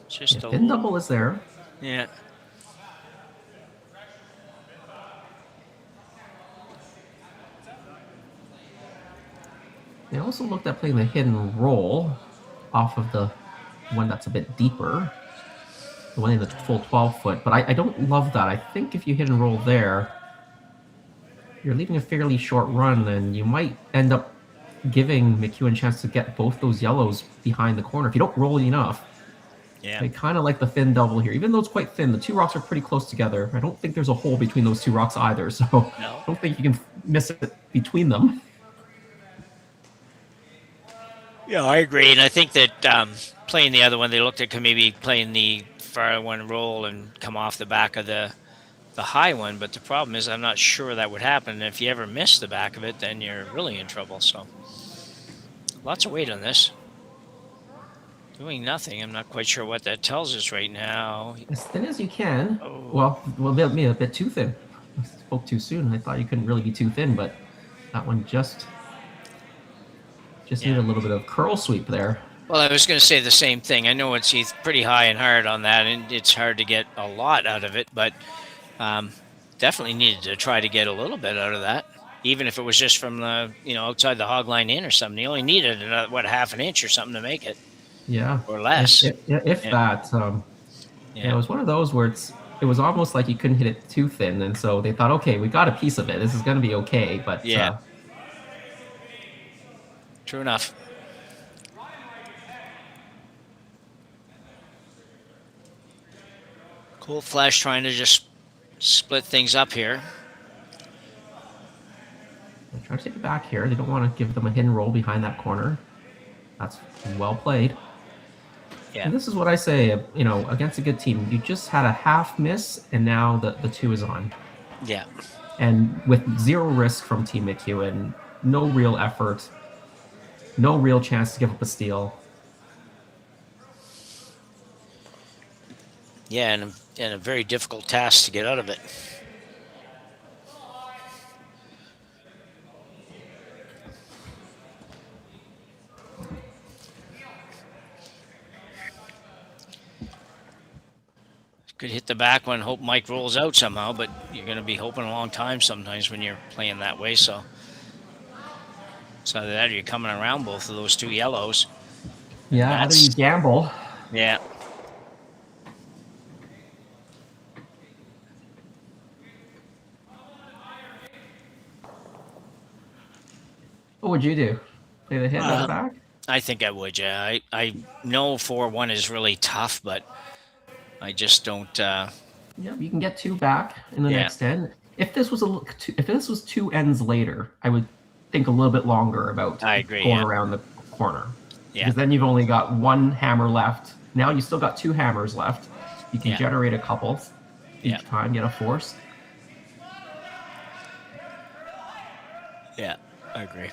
Just a Pin double is there. Yeah. They also looked at playing the hidden roll off of the one that's a bit deeper. The one in the full 12 foot. But I don't love that. I think if you hit and roll there, you're leaving a fairly short run, and you might end up giving McEwen a chance to get both those yellows behind the corner. If you don't roll enough, Yeah. they kind of like the thin double here. Even though it's quite thin, the two rocks are pretty close together. I don't think there's a hole between those two rocks either, so I don't think you can miss it between them. Yeah, I agree. And I think that playing the other one, they looked at maybe playing the far one roll and come off the back of the high one. But the problem is I'm not sure that would happen. And if you ever miss the back of it, then you're really in trouble. So lots of weight on this. Doing nothing. I'm not quite sure what that tells us right now. As thin as you can. Oh. Well, maybe a bit too thin. I spoke too soon. I thought you couldn't really be too thin, but that one just need a little bit of curl sweep there. Well, I was going to say the same thing. I know it's pretty high and hard on that, and it's hard to get a lot out of it, but definitely needed to try to get a little bit out of that, even if it was just from the outside the hog line in or something. You only needed half an inch or something to make it. Yeah, or less. If that. It was one of those where it was almost like you couldn't hit it too thin, and so they thought, okay, we got a piece of it. This is going to be okay, but yeah. True enough. Cool Flash trying to just split things up here. They're trying to take it back here. They don't want to give them a hidden roll behind that corner. That's well played. Yeah. And this is what I say, against a good team. You just had a half miss, and now the two is on. Yeah. And with zero risk from Team McEwen, no real effort, no real chance to give up a steal. Yeah, and a very difficult task to get out of it. Could hit the back one, hope Mike rolls out somehow, but you're going to be hoping a long time sometimes when you're playing that way. So either that or you're coming around both of those two yellows. Yeah, either you gamble. Yeah. What would you do? Play the hit on the back? I think I would, yeah. I know 4-1 is really tough, but I just don't. Yeah, you can get two back in the next end. If this was two ends later, I would think a little bit longer about going around the corner. Yeah. Because then you've only got one hammer left. Now you still got two hammers left. You can generate a couple each time, get a force. Yeah, I agree.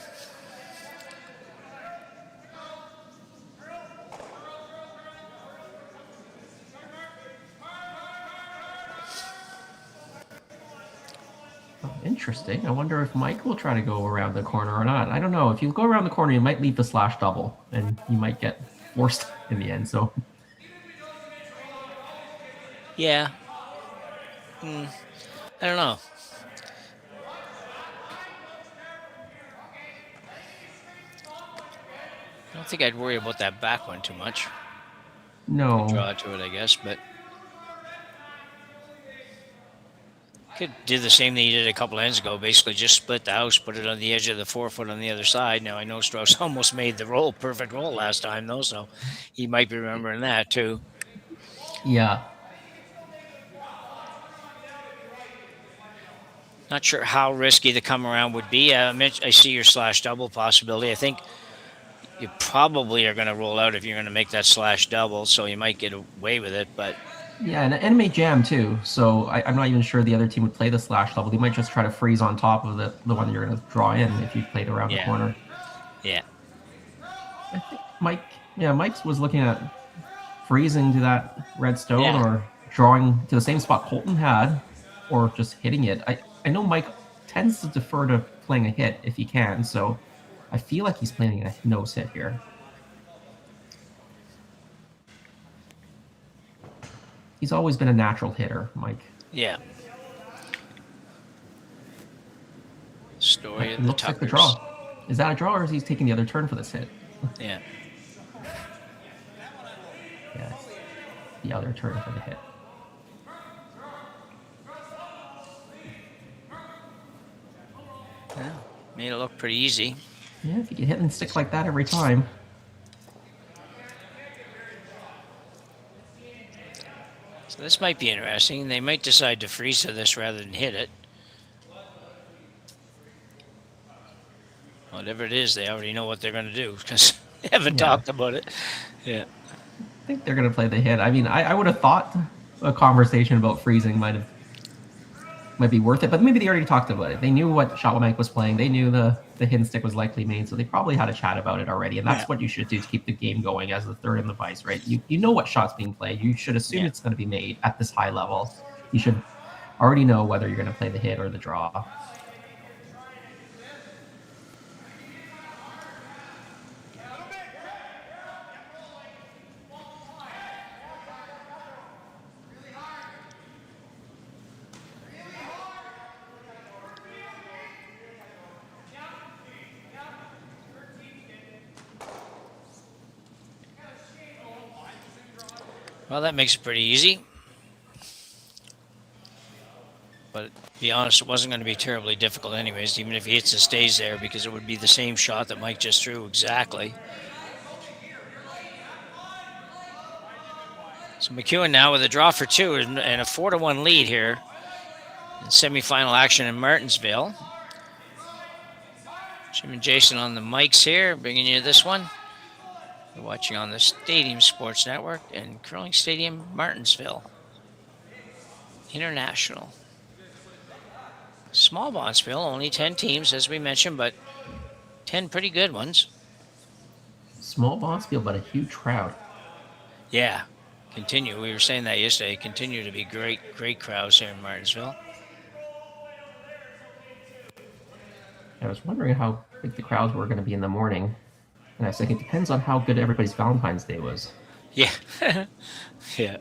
Interesting. I wonder if Mike will try to go around the corner or not. I don't know. If you go around the corner, you might leave the slash double, and you might get forced in the end. So, yeah. I don't know. I don't think I'd worry about that back one too much. No. Draw to it, I guess, but could do the same thing you did a couple ends ago. Basically, just split the house, put it on the edge of the 4 foot on the other side. Now I know Strauss almost made the perfect roll last time, though, so he might be remembering that too. Yeah. Not sure how risky the come around would be. I see your slash double possibility. I think you probably are going to roll out if you're going to make that slash double, so you might get away with it, but Yeah, and it may jam too. So I'm not even sure the other team would play the slash level. They might just try to freeze on top of the one you're going to draw in if you played around the corner. Yeah. I think Mike was looking at freezing to that redstone or drawing to the same spot Colton had, or just hitting it. I know Mike tends to defer to playing a hit if he can, so I feel like he's playing a nose hit here. He's always been a natural hitter, Mike. Yeah. Story It of the looks like the Tuckers. draw. Is that a draw, or is he taking the other turn for this hit? Yeah. Yeah, it's the other turn for the hit. Yeah. Made it look pretty easy. Yeah, if you get hit and stick like that every time. So this might be interesting. They might decide to freeze to this rather than hit it. Whatever it is, they already know what they're going to do because they haven't talked about it. Yeah. I think they're going to play the hit. I mean, I would have thought a conversation about freezing might be worth it, but maybe they already talked about it. They knew what Mike was playing. They knew the hidden stick was likely made, so they probably had a chat about it already, and that's what you should do to keep the game going as the third in the vice, right? You know what shot's being played. You should assume it's going to be made at this high level. You should already know whether you're going to play the hit or the draw. Well, that makes it pretty easy. But to be honest, it wasn't going to be terribly difficult anyways, even if he hits and stays there, because it would be the same shot that Mike just threw exactly. So McEwen now with a draw for two and a 4-1 lead here in semifinal action in Martensville. Jim and Jason on the mics here, bringing you this one. You're watching on the Stadium Sports Network and Curling Stadium, Martensville International. Small Bondsville, only 10 teams, as we mentioned, but 10 pretty good ones. Small Bondsville, but a huge crowd. Yeah, continue. We were saying that yesterday. Continue to be great crowds here in Martensville. I was wondering how big the crowds were going to be in the morning. And I was like, it depends on how good everybody's Valentine's Day was. Yeah. Yeah.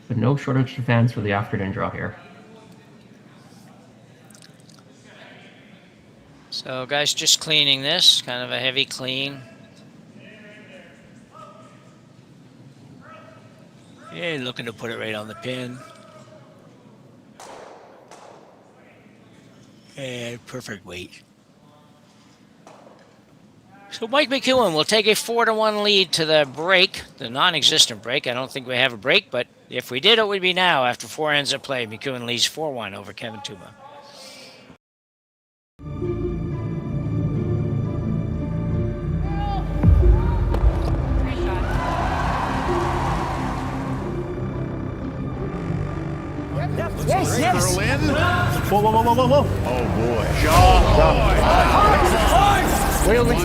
But no shortage of fans for the afternoon draw here. So, guys, just cleaning this. Kind of a heavy clean. Yeah, looking to put it right on the pin. And perfect weight. So Mike McEwen will take a 4-1 lead to the break, the non-existent break. I don't think we have a break, but if we did, it would be now after 4 ends of play. McEwen leads 4-1 over Kevin Tuma. Yes. Whoa. Oh, boy. Wait on me.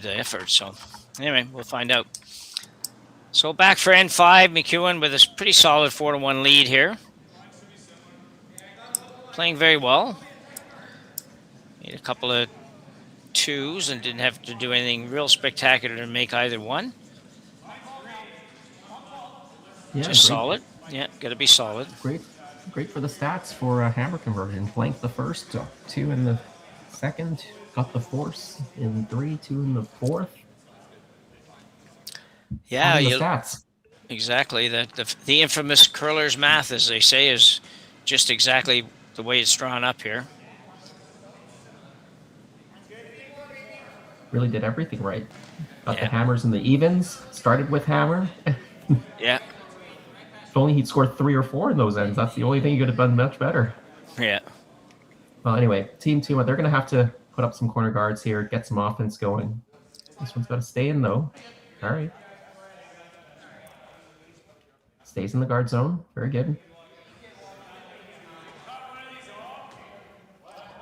of the effort. So anyway, we'll find out. So back for N5, McEwen with a pretty solid 4-1 lead here. Playing very well. Made a couple of twos and didn't have to do anything real spectacular to make either one. Yeah, just great. solid. Yeah, got to be solid. Great for the stats for hammer conversion. Blanked the first, 2 in the second, got the force in 3, 2 in the fourth. Yeah, the stats. Exactly. The infamous curler's math, as they say, is just exactly the way it's drawn up here. Really did everything right. Got the hammers and the evens. Started with hammer. Yeah. If only he'd scored 3 or 4 in those ends. That's the only thing he could have done much better. Yeah. Well, anyway, Team Tuma, they're going to have to put up some corner guards here, get some offense going. This one's got to stay in, though. All right. Stays in the guard zone. Very good.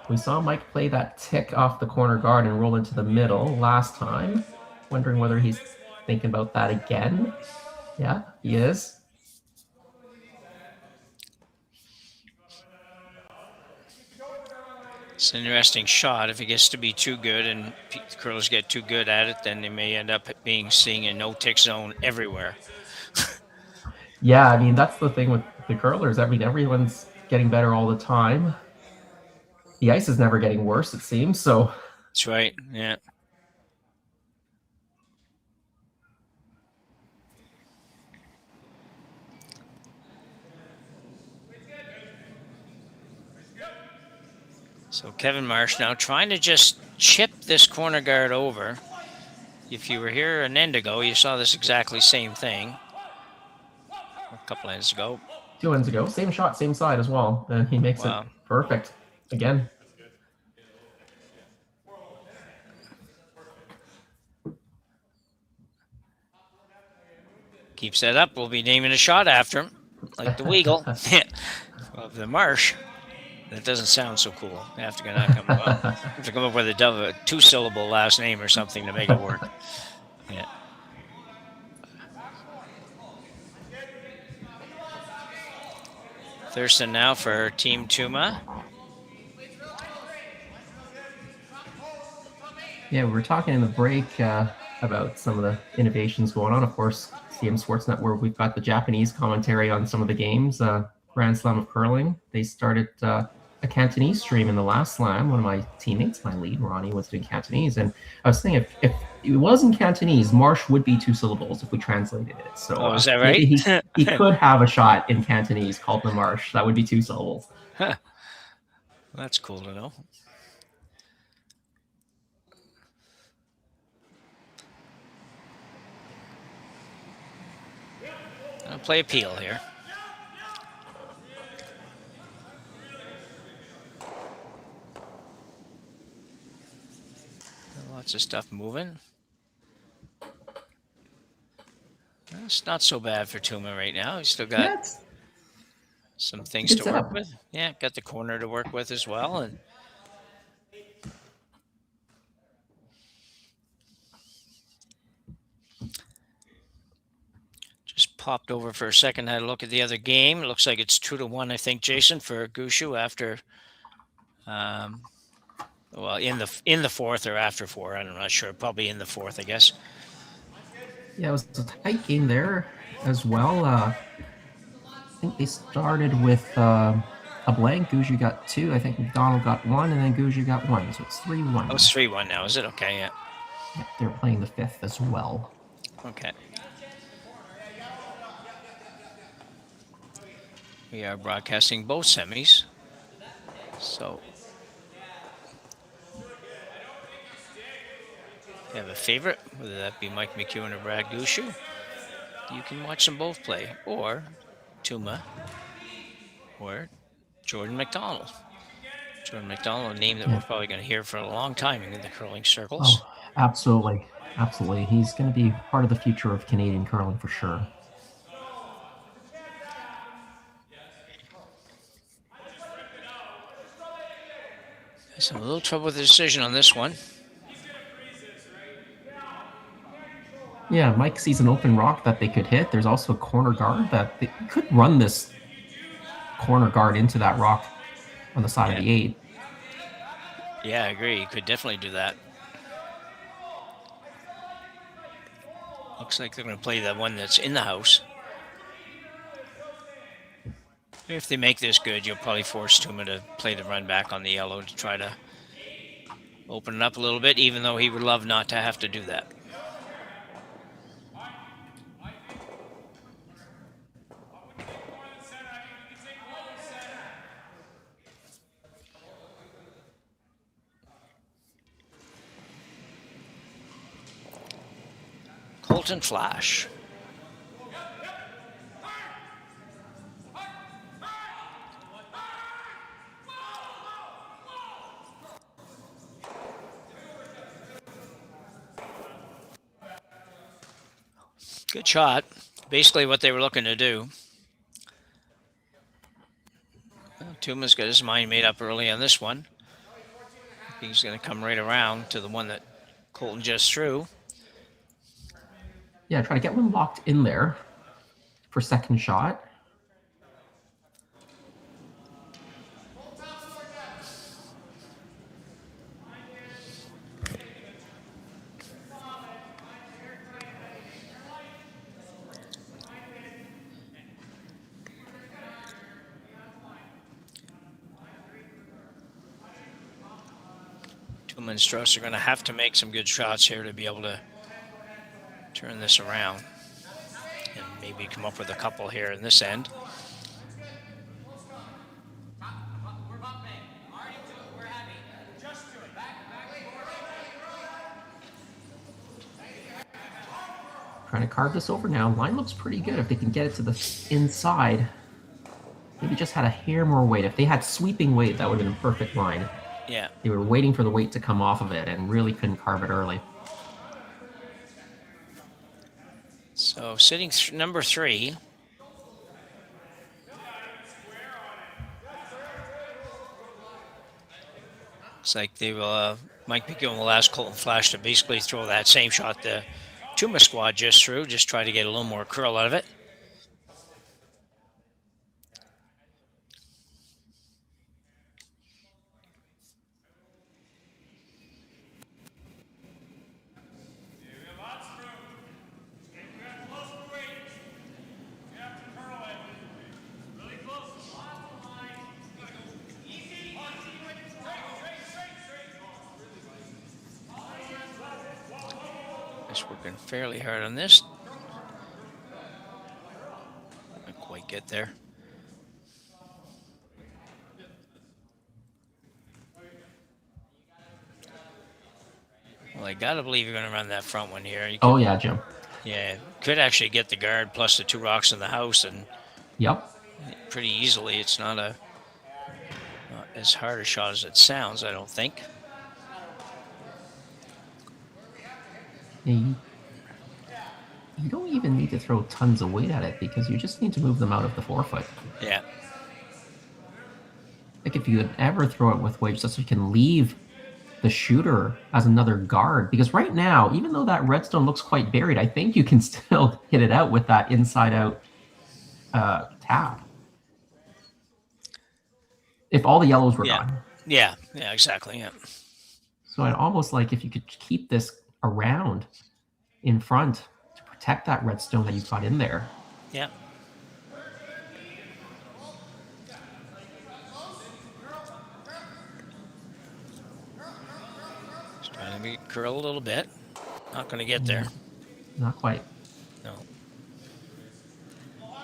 We saw Mike play that tick off the corner guard and roll into the middle last time. Wondering whether he's thinking about that again. Yeah, he is. It's an interesting shot. If it gets to be too good and the curlers get too good at it, then they may end up seeing a no-tick zone everywhere. Yeah, I mean, that's the thing with the curlers. I mean, everyone's getting better all the time. The ice is never getting worse, it seems, so... That's right, yeah. So Kevin Marsh now trying to just chip this corner guard over. If you were here an end ago, you saw this exactly same thing. A couple ends ago. 2 ends ago. Same shot, same side as well. And he makes it perfect. Again. Keeps that up. We'll be naming a shot after him. Like the Weagle of the Marsh. That doesn't sound so cool. You have to come up with a 2-syllable last name or something to make it work. Yeah. Thurston now for Team Tuma. Yeah, we were talking in the break about some of the innovations going on. Of course, CM Sports Network, we've got the Japanese commentary on some of the games. Grand Slam of Curling. They started a Cantonese stream in the last slam. One of my teammates, my lead, Ronnie, was in Cantonese. And I was thinking, if it was in Cantonese, Marsh would be 2 syllables if we translated it. So is that right? he could have a shot in Cantonese called the Marsh. That would be 2 syllables. Huh. That's cool to know. I'll play appeal here. Lots of stuff moving. It's not so bad for Tuma right now. He's still got some things to work with. Yeah, got the corner to work with as well. And just popped over for a second, had a look at the other game. It looks like it's 2-1, I think, Jason, for Gushu after well, in the fourth or after 4, I'm not sure. Probably in the fourth, I guess. Yeah, it was a tight game there as well. I think they started with a blank. Gushu got 2. I think McDonald got 1, and then Gushu got 1. So it's 3-1. Oh, it's 3-1 now, is it? Okay, yeah. They're playing the 5th as well. Okay. We are broadcasting both semis. So if you have a favorite, whether that be Mike McEwen or Brad Gushu, you can watch them both play, or Tuma or Jordan McDonald. Jordan McDonald, a name that we're probably going to hear for a long time in the curling circles. Oh, absolutely. Absolutely. He's going to be part of the future of Canadian curling for sure. Some a little trouble with the decision on this one. Yeah, Mike sees an open rock that they could hit. There's also a corner guard that they could run this corner guard into that rock on the side of the 8. Yeah, I agree. You could definitely do that. Looks like they're going to play the one that's in the house. If they make this good, you'll probably force Tuma to play the run back on the yellow to try to open it up a little bit, even though he would love not to have to do that. Colton Flash. Good shot. Basically what they were looking to do. Well, Tuma's got his mind made up early on this one. He's going to come right around to the one that Colton just threw. Yeah, try to get one locked in there for second shot. Tuma and Strauss are going to have to make some good shots here to be able to turn this around and maybe come up with a couple here in this end. Trying to carve this over now. Line looks pretty good. If they can get it to the inside, maybe just had a hair more weight. If they had sweeping weight, that would have been a perfect line. Yeah. They were waiting for the weight to come off of it and really couldn't carve it early. So sitting number 3. Looks like they will. Mike McEwen will ask Colton Flash to basically throw that same shot the Tuma squad just threw, just try to get a little more curl out of it. Working fairly hard on this. Not quite get there. Well, I gotta believe you're gonna run that front one here. Oh yeah, Jim. Yeah, could actually get the guard plus the 2 rocks in the house and pretty easily. It's not as hard a shot as it sounds, I don't think. You don't even need to throw tons of weight at it because you just need to move them out of the 4-foot. Yeah. Like if you would ever throw it with weight, just so you can leave the shooter as another guard. Because right now, even though that redstone looks quite buried, I think you can still hit it out with that inside-out tap. If all the yellows were gone. Yeah, exactly, yeah. So I'd almost like if you could keep this around in front to protect that redstone that you've got in there. Yeah. Just trying to be curl a little bit. Not going to get there. Not quite. No.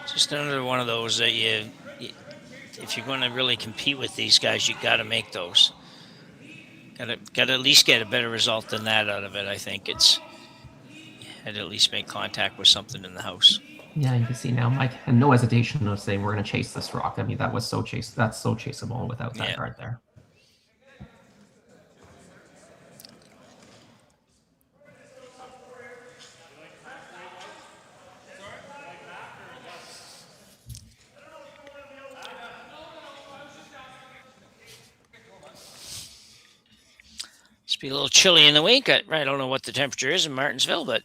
Just another one of those that you if you're going to really compete with these guys, you got to make those. Got to at least get a better result than that out of it. I think it's had to at least make contact with something in the house. Yeah, you can see now Mike had no hesitation of saying we're going to chase this rock. I mean, that's so chaseable without that guard there. Be a little chilly in the week. I don't know what the temperature is in Martensville, but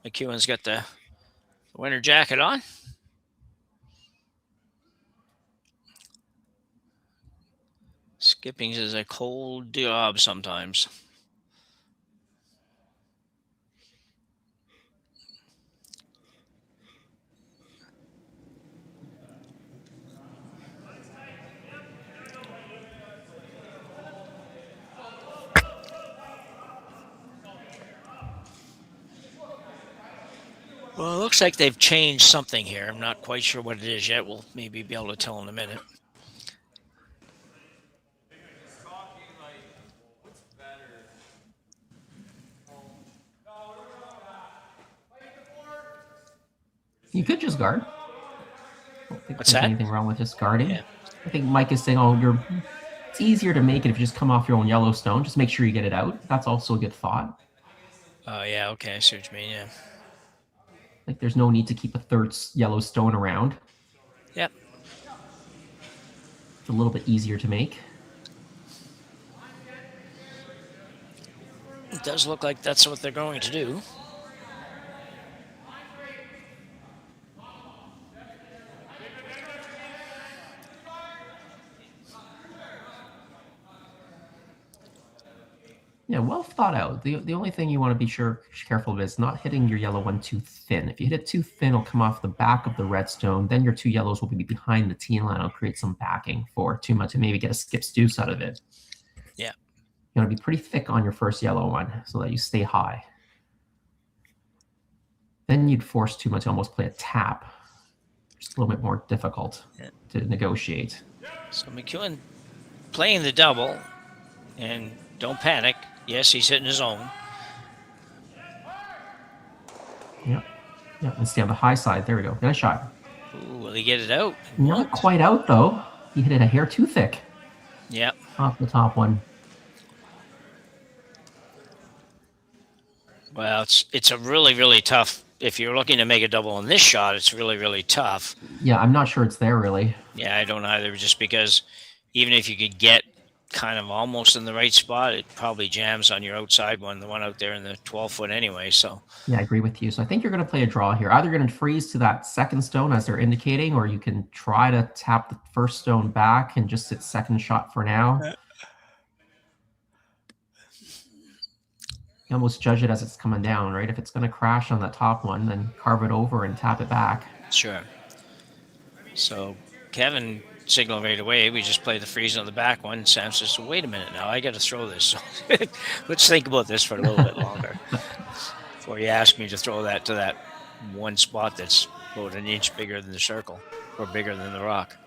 McEwen's got the winter jacket on. Skipping is a cold job sometimes. Well, it looks like they've changed something here. I'm not quite sure what it is yet. We'll maybe be able to tell in a minute. You could just guard. I don't think What's there's that? anything wrong with just guarding. Yeah. I think Mike is saying, it's easier to make it if you just come off your own Yellowstone. Just make sure you get it out. That's also a good thought. Oh, yeah, okay, I see what you mean, yeah. Like, there's no need to keep a third Yellowstone around. Yep. It's a little bit easier to make. It does look like that's what they're going to do. Yeah, well thought out. The only thing you want to be careful of is not hitting your yellow one too thin. If you hit it too thin, it'll come off the back of the redstone. Then your two yellows will be behind the tee line. It'll create some backing for Tuma to maybe get a skips deuce out of it. Yeah. You want to be pretty thick on your first yellow one so that you stay high. Then you'd force Tuma to almost play a tap. Just a little bit more difficult to negotiate. So McEwen playing the double, and don't panic. Yes, he's hitting his own. Yeah, and stay on the high side. There we go. Nice shot. Ooh, will he get it out? Not quite out, though. He hit it a hair too thick. Yep. Off the top one. Well, it's a really, really tough. If you're looking to make a double on this shot, it's really, really tough. Yeah, I'm not sure it's there, really. Yeah, I don't either, just because even if you could get kind of almost in the right spot, it probably jams on your outside one, the one out there in the 12-foot anyway. So yeah, I agree with you. So I think you're going to play a draw here. Either you're going to freeze to that second stone as they're indicating, or you can try to tap the first stone back and just hit second shot for now. You almost judge it as it's coming down, right? If it's going to crash on that top one, then carve it over and tap it back. Sure. So Kevin signaled right away. We just play the freeze on the back one. Sam says, wait a minute now, I got to throw this. So let's think about this for a little bit longer before you ask me to throw that to that one spot that's about an inch bigger than the circle or bigger than the rock.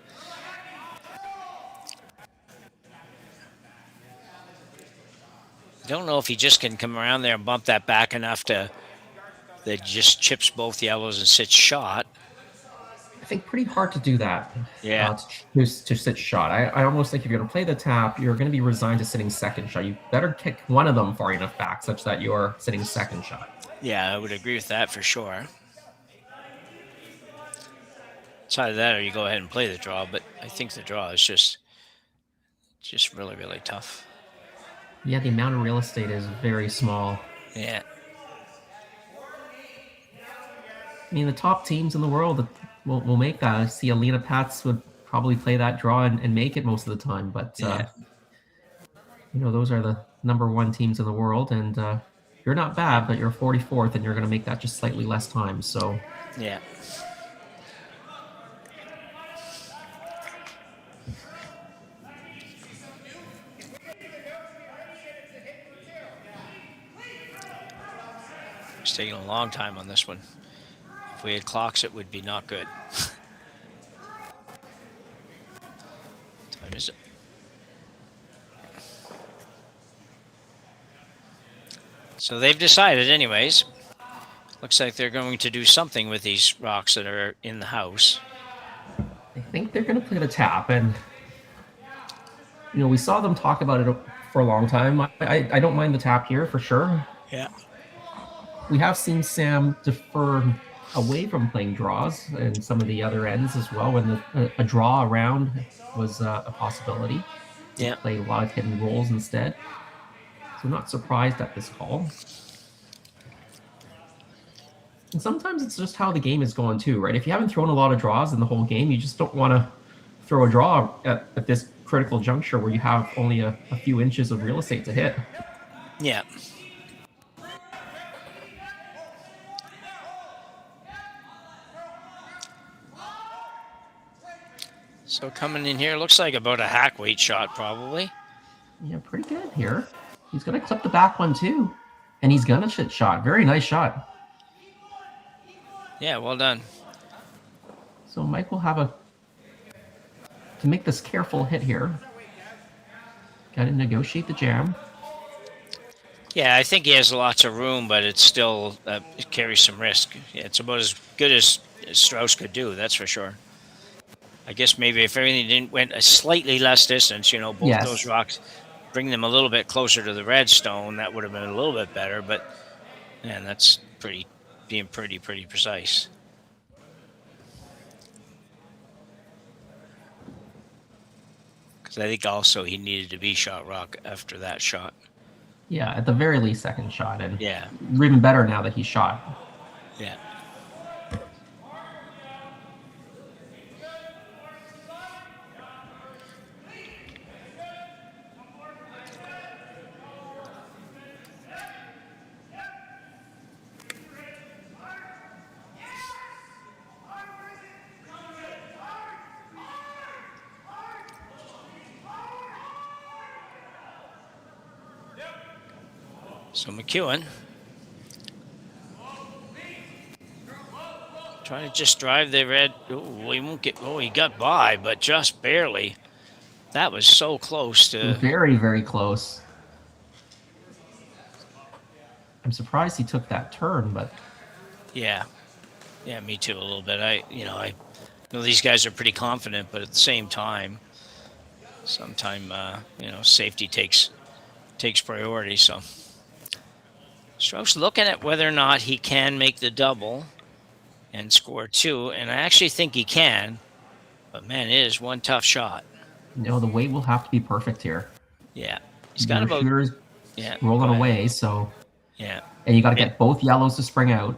Don't know if he just can come around there and bump that back enough that just chips both yellows and sits shot. I think pretty hard to do that. Yeah. To sit shot. I almost think if you're going to play the tap, you're going to be resigned to sitting second shot. You better kick one of them far enough back such that you're sitting second shot. Yeah, I would agree with that for sure. It's either that or you go ahead and play the draw, but I think the draw is just really, really tough. Yeah, the amount of real estate is very small. Yeah. I mean, the top teams in the world will make that. I see Alina Pats would probably play that draw and make it most of the time. But, those are the #1 teams in the world. And you're not bad, but you're 44th, and you're going to make that just slightly less time. So, yeah. It's taking a long time on this one. If we had clocks, it would be not good. What time is it? So they've decided anyways. Looks like they're going to do something with these rocks that are in the house. I think they're going to play the tap. And, we saw them talk about it for a long time. I don't mind the tap here for sure. Yeah. We have seen Sam defer away from playing draws and some of the other ends as well when a draw around was a possibility. Yeah. Play a lot of hidden rolls instead. So I'm not surprised at this call. And sometimes it's just how the game is going too, right? If you haven't thrown a lot of draws in the whole game, you just don't want to throw a draw at this critical juncture where you have only a few inches of real estate to hit. Yeah. So coming in here, looks like about a hack weight shot probably. Yeah, pretty good here. He's going to clip the back one too. And he's going to shit shot. Very nice shot. Yeah, well done. So Mike will have to make this careful hit here. Got to negotiate the jam. Yeah, I think he has lots of room, but it's still it carries some risk. Yeah, it's about as good as Strauss could do, that's for sure. I guess maybe if everything went a slightly less distance, both those rocks, bring them a little bit closer to the redstone, that would have been a little bit better. But man, that's being pretty precise. Because I think also he needed to be shot rock after that shot. Yeah, at the very least, second shot, and yeah, even better now that he's shot. Yeah. So McEwen trying to just drive the red. Oh, he won't get. Oh, he got by, but just barely. That was so close to. Very, very close. I'm surprised he took that turn, but. Yeah, me too a little bit. I know these guys are pretty confident, but at the same time, sometimes safety takes priority. So. Strauss looking at whether or not he can make the double and score 2, and I actually think he can, but man, it is one tough shot. The weight will have to be perfect here. Yeah, he's got about shooters rolling away, so yeah, and you got to get both yellows to spring out.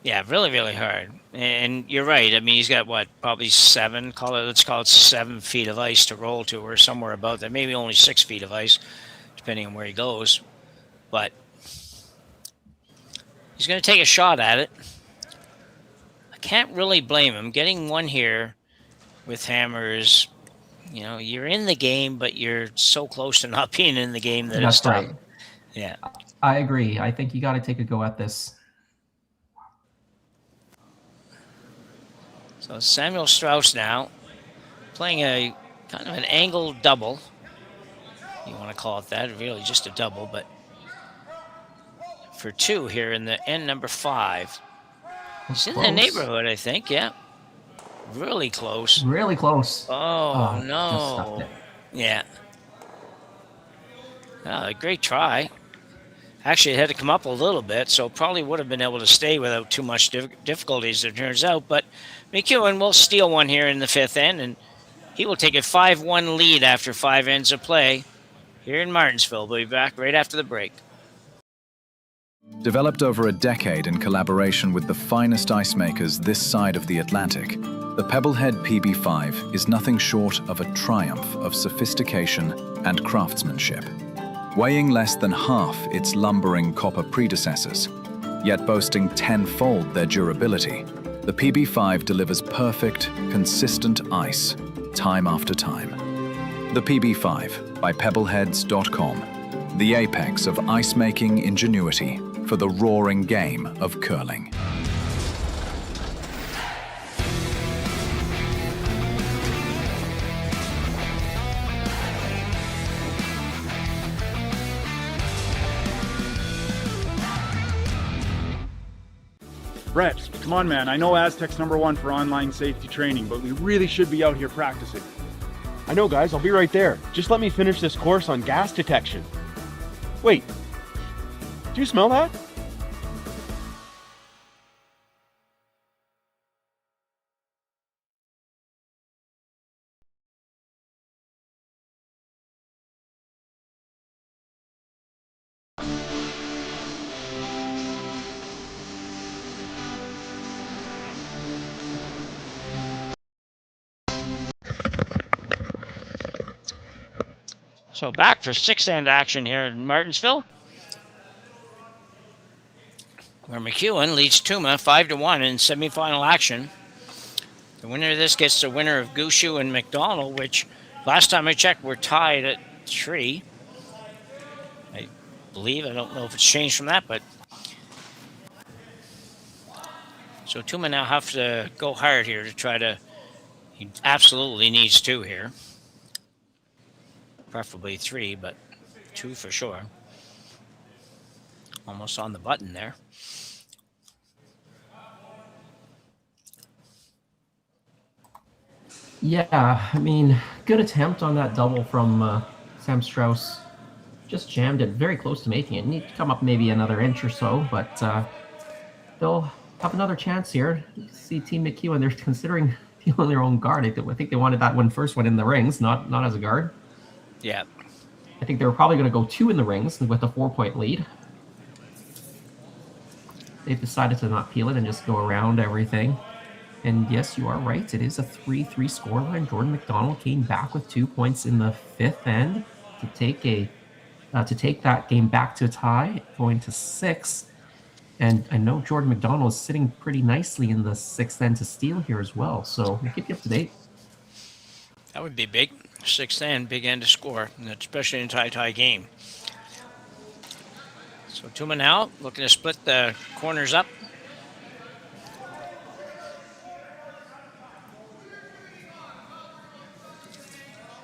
Yeah, really, really hard. And you're right. I mean, he's got probably 7. Let's call it 7 feet of ice to roll to, or somewhere about that. Maybe only 6 feet of ice, depending on where he goes, but. He's going to take a shot at it. I can't really blame him. Getting one here with hammers, you're in the game, but you're so close to not being in the game that it's tough. Right. Yeah. I agree. I think you got to take a go at this. So Samuel Strauss now playing a kind of an angled double. You want to call it that, really just a double, but for 2 here in the end number 5. It's in the neighborhood, I think. Yeah, really close. Really close. Oh no! Yeah. Great try. Actually, it had to come up a little bit, so probably would have been able to stay without too much difficulty, as it turns out. But McEwen will steal one here in the 5th end, and he will take a 5-1 lead after 5 ends of play here in Martensville. We'll be back right after the break. Developed over a decade in collaboration with the finest ice makers this side of the Atlantic, the Pebblehead PB5 is nothing short of a triumph of sophistication and craftsmanship. Weighing less than half its lumbering copper predecessors, yet boasting 10-fold their durability, the PB5 delivers perfect, consistent ice, time after time. The PB5 by Pebbleheads.com, the apex of ice-making ingenuity for the roaring game of curling. Brett, come on, man. I know Aztec's #1 for online safety training, but we really should be out here practicing. I know, guys. I'll be right there. Just let me finish this course on gas detection. Wait. Do you smell that? So back for sixth-hand action here in Martensville, where McEwen leads Tuma 5-1 in semifinal action. The winner of this gets the winner of Gushu and McDonald, which last time I checked were tied at 3. I believe. I don't know if it's changed from that, but so Tuma now have to go hard here to try to. He absolutely needs 2 here, preferably 3, but 2 for sure. Almost on the button there. Yeah, I mean, good attempt on that double from Sam Strauss. Just jammed it very close to making it. Need to come up maybe another inch or so, but they'll have another chance here. You can see Team McEwen, they're considering peeling their own guard. I think they wanted that first one in the rings, not as a guard. Yeah. I think they were probably going to go 2 in the rings with a 4-point lead. They've decided to not peel it and just go around everything. And yes, you are right. It is a 3-3 scoreline. Jordan McDonald came back with 2 points in the 5th end to take that game back to a tie, going to 6. And I know Jordan McDonald is sitting pretty nicely in the 6th end to steal here as well. So we'll keep you up to date. That would be big. 6th end, big end to score, especially in a tie game. So Tuma now looking to split the corners up.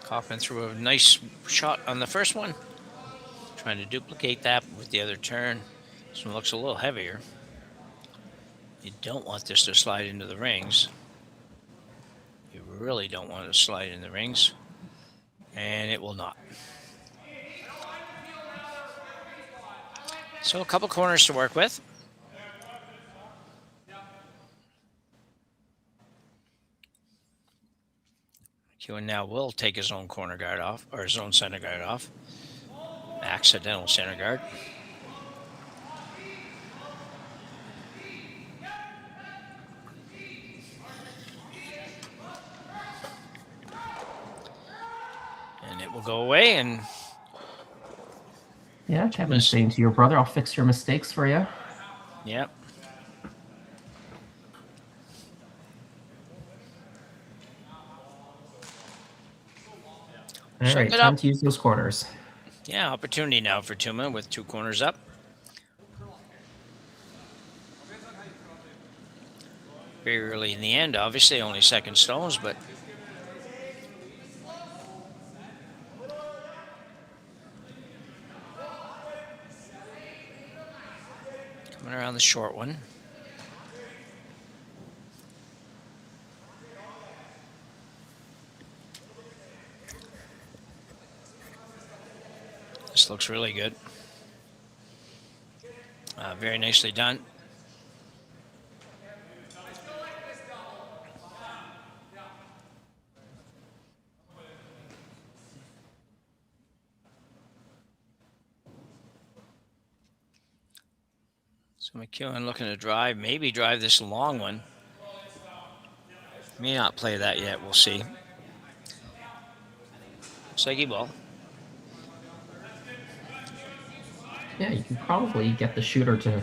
Kaufman threw a nice shot on the first one. Trying to duplicate that with the other turn. This one looks a little heavier. You don't want this to slide into the rings. You really don't want it to slide in the rings. And it will not. So a couple corners to work with. McEwen now will take his own corner guard off, or his own center guard off. Accidental center guard. And it will go away, and yeah, Kevin's saying to your brother, I'll fix your mistakes for you. Yep. All right, time to use those corners. Yeah, opportunity now for Tuma with 2 corners up. Very early in the end, obviously, only second stones, but coming around the short one. This looks really good. Very nicely done. So McEwen looking to drive, maybe drive this long one. May not play that yet, we'll see. Seggy ball. Yeah, you can probably get the shooter to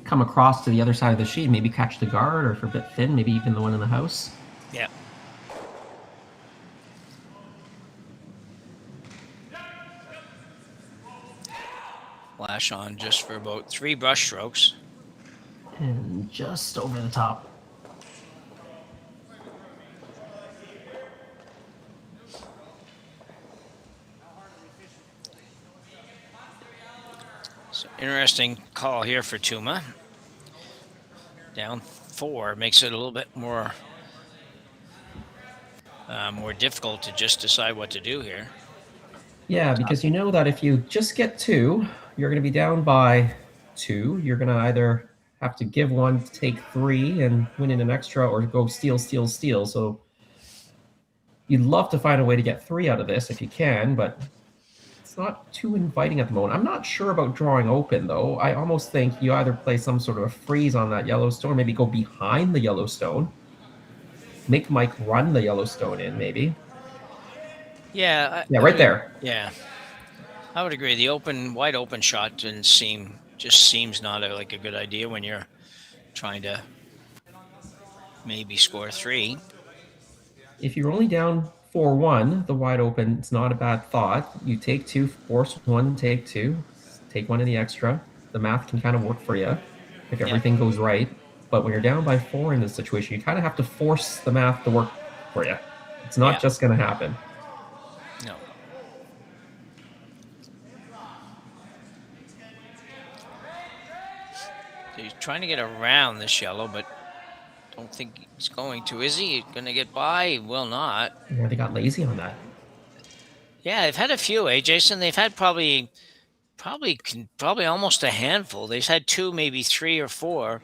come across to the other side of the sheet, maybe catch the guard, or if they're a bit thin, maybe even the one in the house. Yeah. Flash on just for about 3 brush strokes. And just over the top. So interesting call here for Tuma. Down 4 makes it a little bit more difficult to just decide what to do here. Yeah, because you know that if you just get 2, you're going to be down by 2. You're going to either have to give 1 to take 3 and win in an extra, or go steal, steal, steal. So you'd love to find a way to get 3 out of this if you can, but it's not too inviting at the moment. I'm not sure about drawing open, though. I almost think you either play some sort of a freeze on that yellow stone, maybe go behind the yellow stone, make Mike run the yellow stone in, maybe. Yeah. Yeah, right there. Yeah. I would agree. The wide open shot just seems not like a good idea when you're trying to maybe score 3. If you're only down 4-1, the wide open, it's not a bad thought. You take 2, force 1, take 2, take 1 in the extra. The math can kind of work for you if everything goes right. But when you're down by 4 in this situation, you kind of have to force the math to work for you. It's not just going to happen. No. So he's trying to get around this yellow, but don't think he's going to. Is he going to get by? He will not. Yeah, they got lazy on that. Yeah, they've had a few, Jason? They've had probably almost a handful. They've had 2, maybe 3 or 4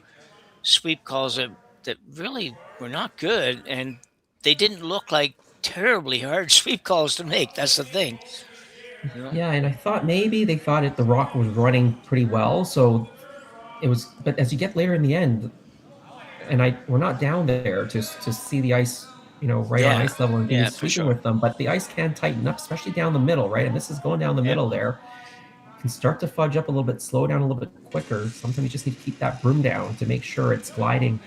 sweep calls that really were not good, and they didn't look like terribly hard sweep calls to make. That's the thing. Yeah, and I thought maybe they thought the rock was running pretty well, so it was. But as you get later in the end, and we're not down there to see the ice, right on ice level and being sweeping with them. But the ice can tighten up, especially down the middle, right? And this is going down the middle there. Can start to fudge up a little bit, slow down a little bit quicker. Sometimes you just need to keep that broom down to make sure it's gliding.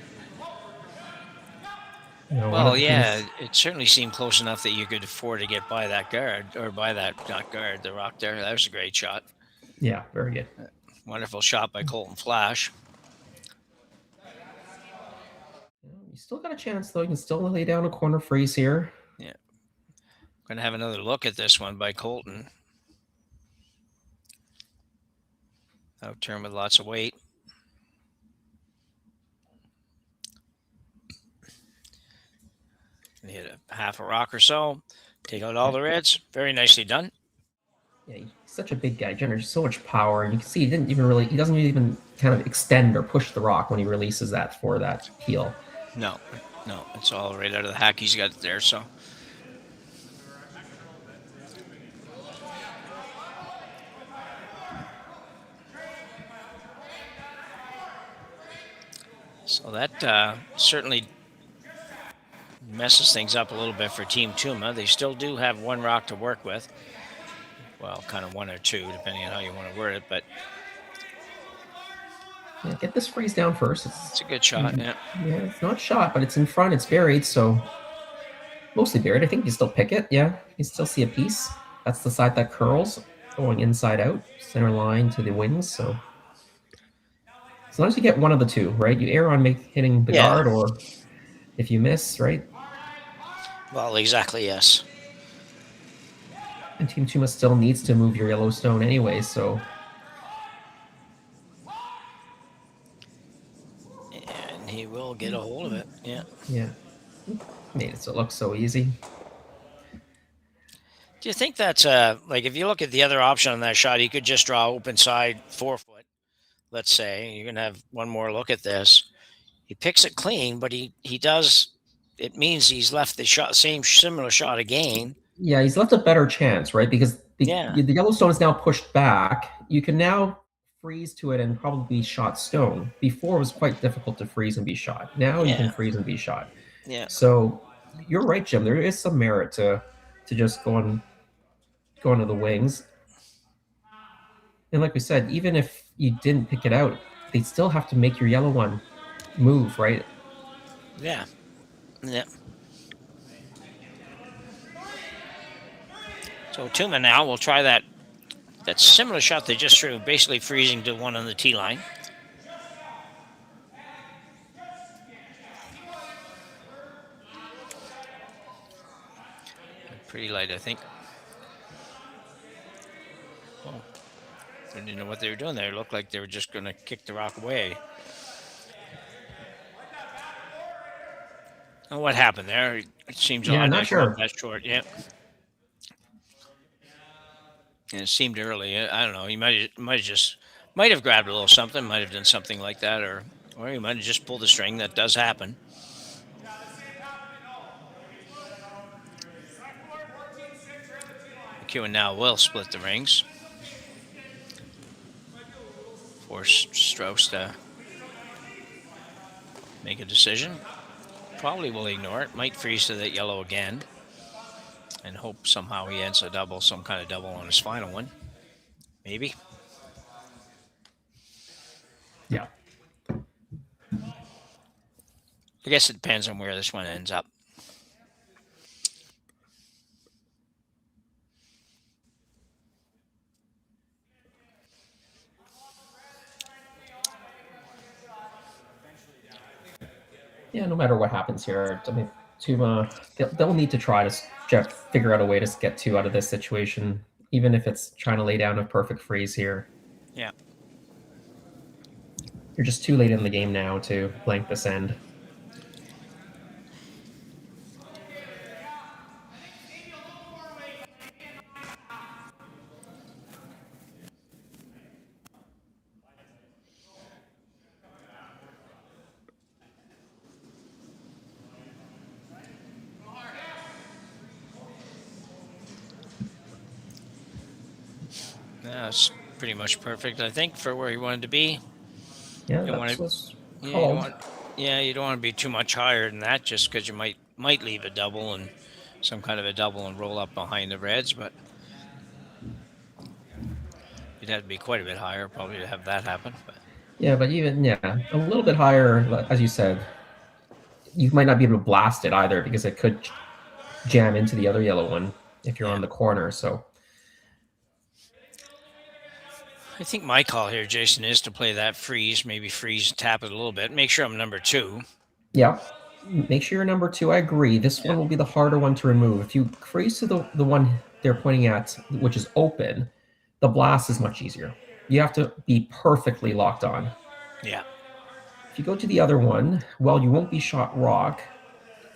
It certainly seemed close enough that you could afford to get by that guard, or by that, not guard, the rock there. That was a great shot. Yeah, very good. Wonderful shot by Colton Flash. You still got a chance, though. You can still lay down a corner freeze here. Yeah. Going to have another look at this one by Colton. Out turn with lots of weight. Hit a half a rock or so. Take out all the reds. Very nicely done. Yeah, he's such a big guy. Generates so much power, and you can see he doesn't even kind of extend or push the rock when he releases that for that heel. No, it's all right out of the hack he's got there. So. So that certainly messes things up a little bit for Team Tuma. They still do have 1 rock to work with. Well, kind of 1 or 2, depending on how you want to word it. But yeah, get this freeze down first. It's a good shot, yeah. Yeah, it's not shot, but it's in front. It's buried, so mostly buried. I think you still pick it. Yeah, you still see a piece. That's the side that curls, going inside out, center line to the wings. So as long as you get one of the 2, right? You err on hitting the guard, or if you miss, right? Well, exactly, yes. And Team Tuma still needs to move your Yellowstone anyway, so. And he will get a hold of it, yeah. Yeah. Made it so it looks so easy. Do you think that's, like, if you look at the other option on that shot, he could just draw open side 4 foot, let's say. You're going to have one more look at this. He picks it clean, but he does, it means he's left the similar shot again. Yeah, he's left a better chance, right? Because the Yellowstone is now pushed back. You can now freeze to it and probably be shot stone. Before it was quite difficult to freeze and be shot. Now you can freeze and be shot. Yeah. So you're right, Jim. There is some merit to just going to the wings. And like we said, even if you didn't pick it out, they still have to make your yellow one move, right? Yeah. Yeah. So Tuma now will try that similar shot they just threw, basically freezing to 1 on the tee line. Pretty light, I think. Oh, I didn't know what they were doing there. It looked like they were just going to kick the rock away. Oh, what happened there? It seems odd. Not sure. That short, yeah. And it seemed early. I don't know. He might have grabbed a little something, might have done something like that, or he might have just pulled the string. That does happen. McEwen now will split the rings. Force Strauss to make a decision. Probably will ignore it. Might freeze to that yellow again. And hope somehow he ends a double, some kind of double on his final one. Maybe. Yeah. I guess it depends on where this one ends up. Yeah, no matter what happens here, I mean, Tuma, they'll need to try to figure out a way to get 2 out of this situation, even if it's trying to lay down a perfect freeze here. Yeah. You're just too late in the game now to blank this end. That's pretty much perfect, I think, for where he wanted to be. Yeah, you that was you called. don't want to be too much higher than that, just because you might leave a double and some kind of a double and roll up behind the Reds, but you'd have to be quite a bit higher probably to have that happen. But Yeah, but even, a little bit higher, as you said, you might not be able to blast it either because it could jam into the other yellow one if you're on the corner. So I think my call here, Jason, is to play that freeze, maybe freeze, tap it a little bit, make sure I'm number 2. yeah, make sure you're number 2. I agree. This one will be the harder one to remove. If you freeze to the one they're pointing at, which is open, the blast is much easier. You have to be perfectly locked on. Yeah. If you go to the other one, well, you won't be shot rock.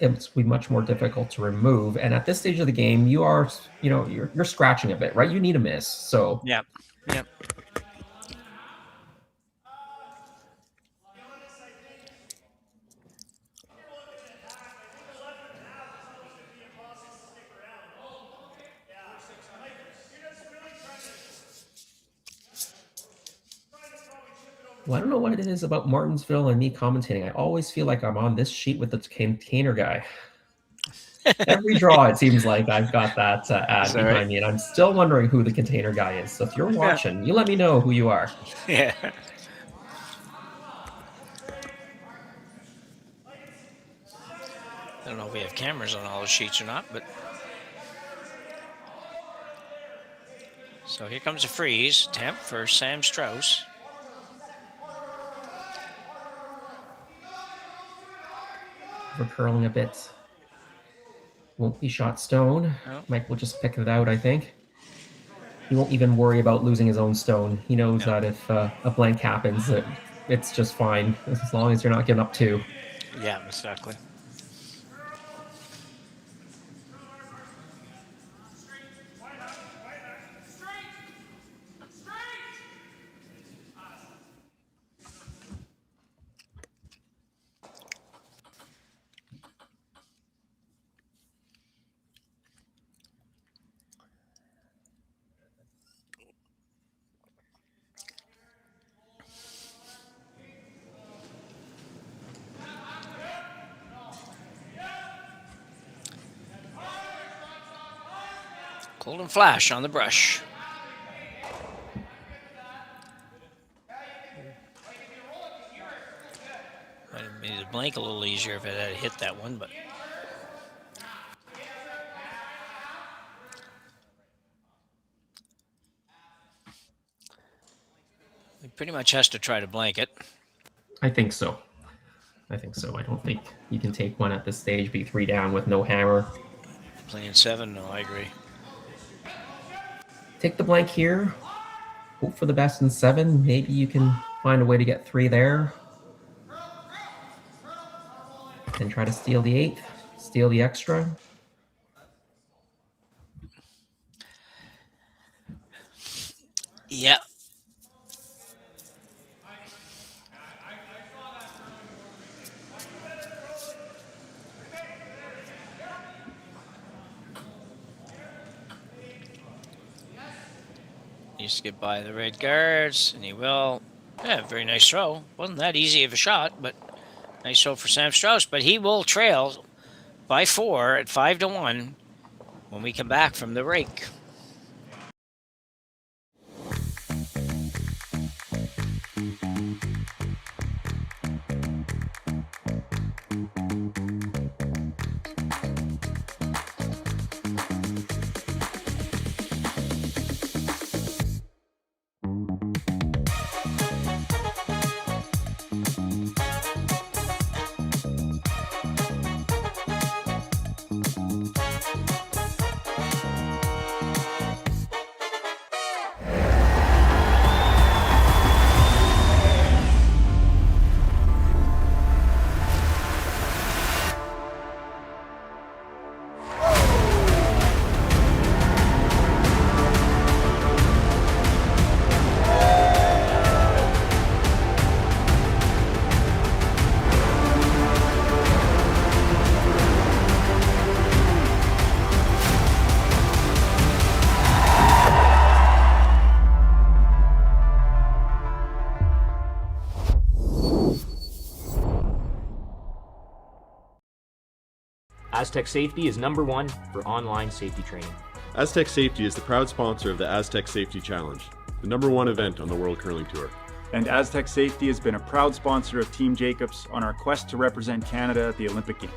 It's be much more difficult to remove. And at this stage of the game, you are, you're scratching a bit, right? You need a miss. So yeah. Well, I don't know what it is about Martensville and me commentating. I always feel like I'm on this sheet with the container guy. Every draw, it seems like I've got that ad behind me, and I'm still wondering who the container guy is. So if you're watching, you let me know who you are. Yeah. I don't know if we have cameras on all the sheets or not, but so here comes a freeze attempt for Sam Strauss. We're curling a bit. Won't be shot stone. Oh. Mike will just pick it out, I think. He won't even worry about losing his own stone. He knows that if a blank happens, it's just fine, as long as you're not giving up 2. Yeah, exactly. Golden flash on the brush. Might have made the blank a little easier if it had hit that one, but he pretty much has to try to blank it. I think so. I don't think you can take one at this stage, be 3 down with no hammer. Playing 7, no, I agree. Take the blank here. Hope for the best in 7. Maybe you can find a way to get 3 there. Then try to steal the 8th, steal the extra. Yeah. Needs to get by the red guards, and he will. Yeah, very nice throw. Wasn't that easy of a shot, but nice throw for Sam Strauss. But he will trail by 4 at 5-1 when we come back from the break. Aztec Safety is #1 for online safety training. Aztec Safety is the proud sponsor of the Aztec Safety Challenge, the #1 event on the World Curling Tour. And Aztec Safety has been a proud sponsor of Team Jacobs on our quest to represent Canada at the Olympic Games.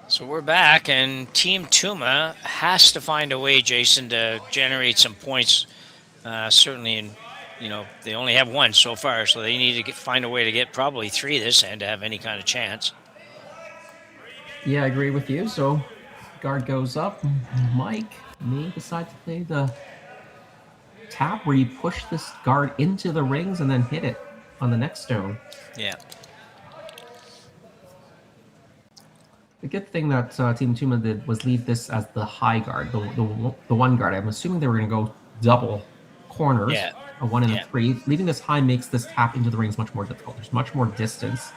So we're back, and Team Tuma has to find a way, Jason, to generate some points. Certainly, in they only have one so far, so they need to find a way to get probably 3 this end to have any kind of chance. Yeah, I agree with you. So guard goes up. Mike may decide to play the tap where you push this guard into the rings and then hit it on the next stone. Yeah. The good thing that Team Tuma did was leave this as the high guard, the one guard. I'm assuming they were going to go double corners, a 1 and a 3. Leaving this high makes this tap into the rings much more difficult. There's much more distance.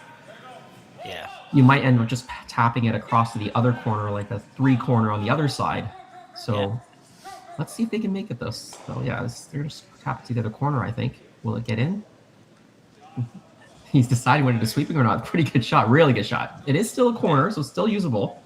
Yeah. You might end up just tapping it across to the other corner, like a 3 corner on the other side. So let's see if they can make it, though. So yeah, they're just tapping to the other corner, I think. Will it get in? He's deciding whether to sweeping or not. Pretty good shot, really good shot. It is still a corner, so still usable.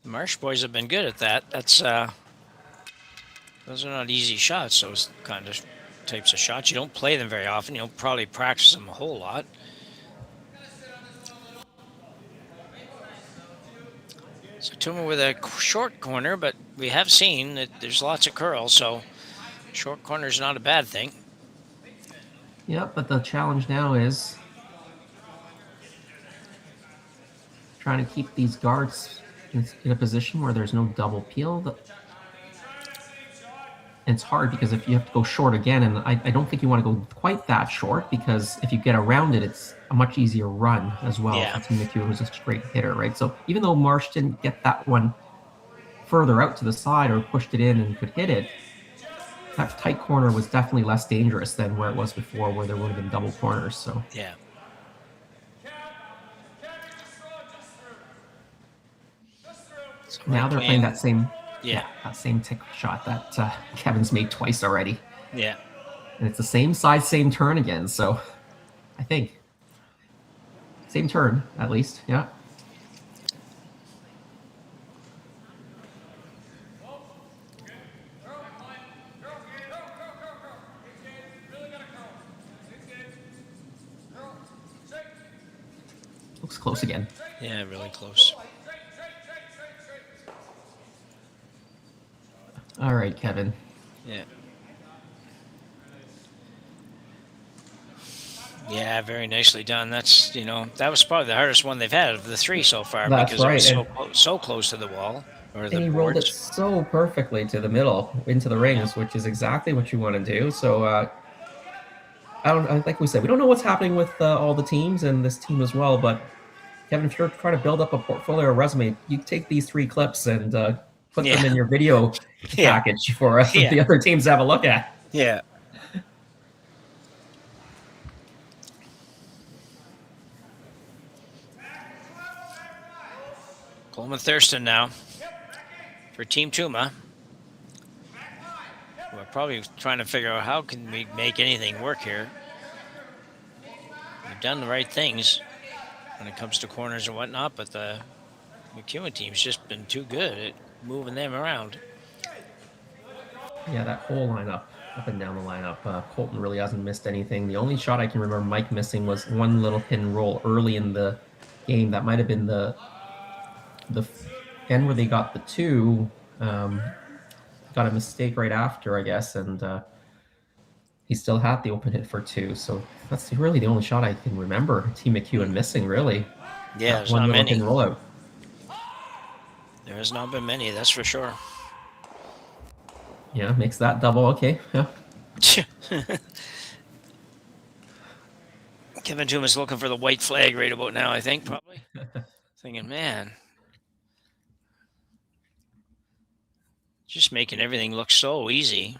The Marsh boys have been good at that. That's those are not easy shots. Those kind of types of shots. You don't play them very often. You don't probably practice them a whole lot. So Tuma with a short corner, but we have seen that there's lots of curls, so short corner is not a bad thing. Yep, but the challenge now is trying to keep these guards in a position where there's no double peel. And it's hard because if you have to go short again, and I don't think you want to go quite that short, because if you get around it, it's a much easier run as well. Yeah. McEwen was a straight hitter, right? So even though Marsh didn't get that one further out to the side or pushed it in and could hit it, that tight corner was definitely less dangerous than where it was before, where there would have been double corners. So yeah. So now they're playing that same that same tick shot that Kevin's made twice already. Yeah. And it's the same size, same turn again. So I think same turn at least. Yeah. Looks close again. Yeah, really close. All right, Kevin. Yeah. Yeah, very nicely done. That's, that was probably the hardest one they've had of the 3 so far. That's because right. It was so close to the wall. Or the And he rolled it boards. so perfectly to the middle, into the rings, which is exactly what you want to do. So, like we said, we don't know what's happening with all the teams and this team as well. But Kevin, if you're trying to build up a portfolio or resume, you take these 3 clips and put them in your video package for the other teams to have a look at. Yeah. Coleman Thurston now for Team Tuma. We're probably trying to figure out how can we make anything work here. We've done the right things when it comes to corners and whatnot, but the McEwen team's just been too good at moving them around. Yeah, that whole lineup, up and down the lineup, Colton really hasn't missed anything. The only shot I can remember Mike missing was one little hit and roll early in the game. That might have been the end where they got the 2. Got a mistake right after, I guess, and he still had the open hit for 2. So that's really the only shot I can remember Team McEwen missing, really. Yeah, that there's one not little many. hit and roll out. There has not been many, that's for sure. Yeah, makes that double. Okay, yeah. Kevin Tuma's looking for the white flag right about now, I think, probably. Thinking, man, just making everything look so easy.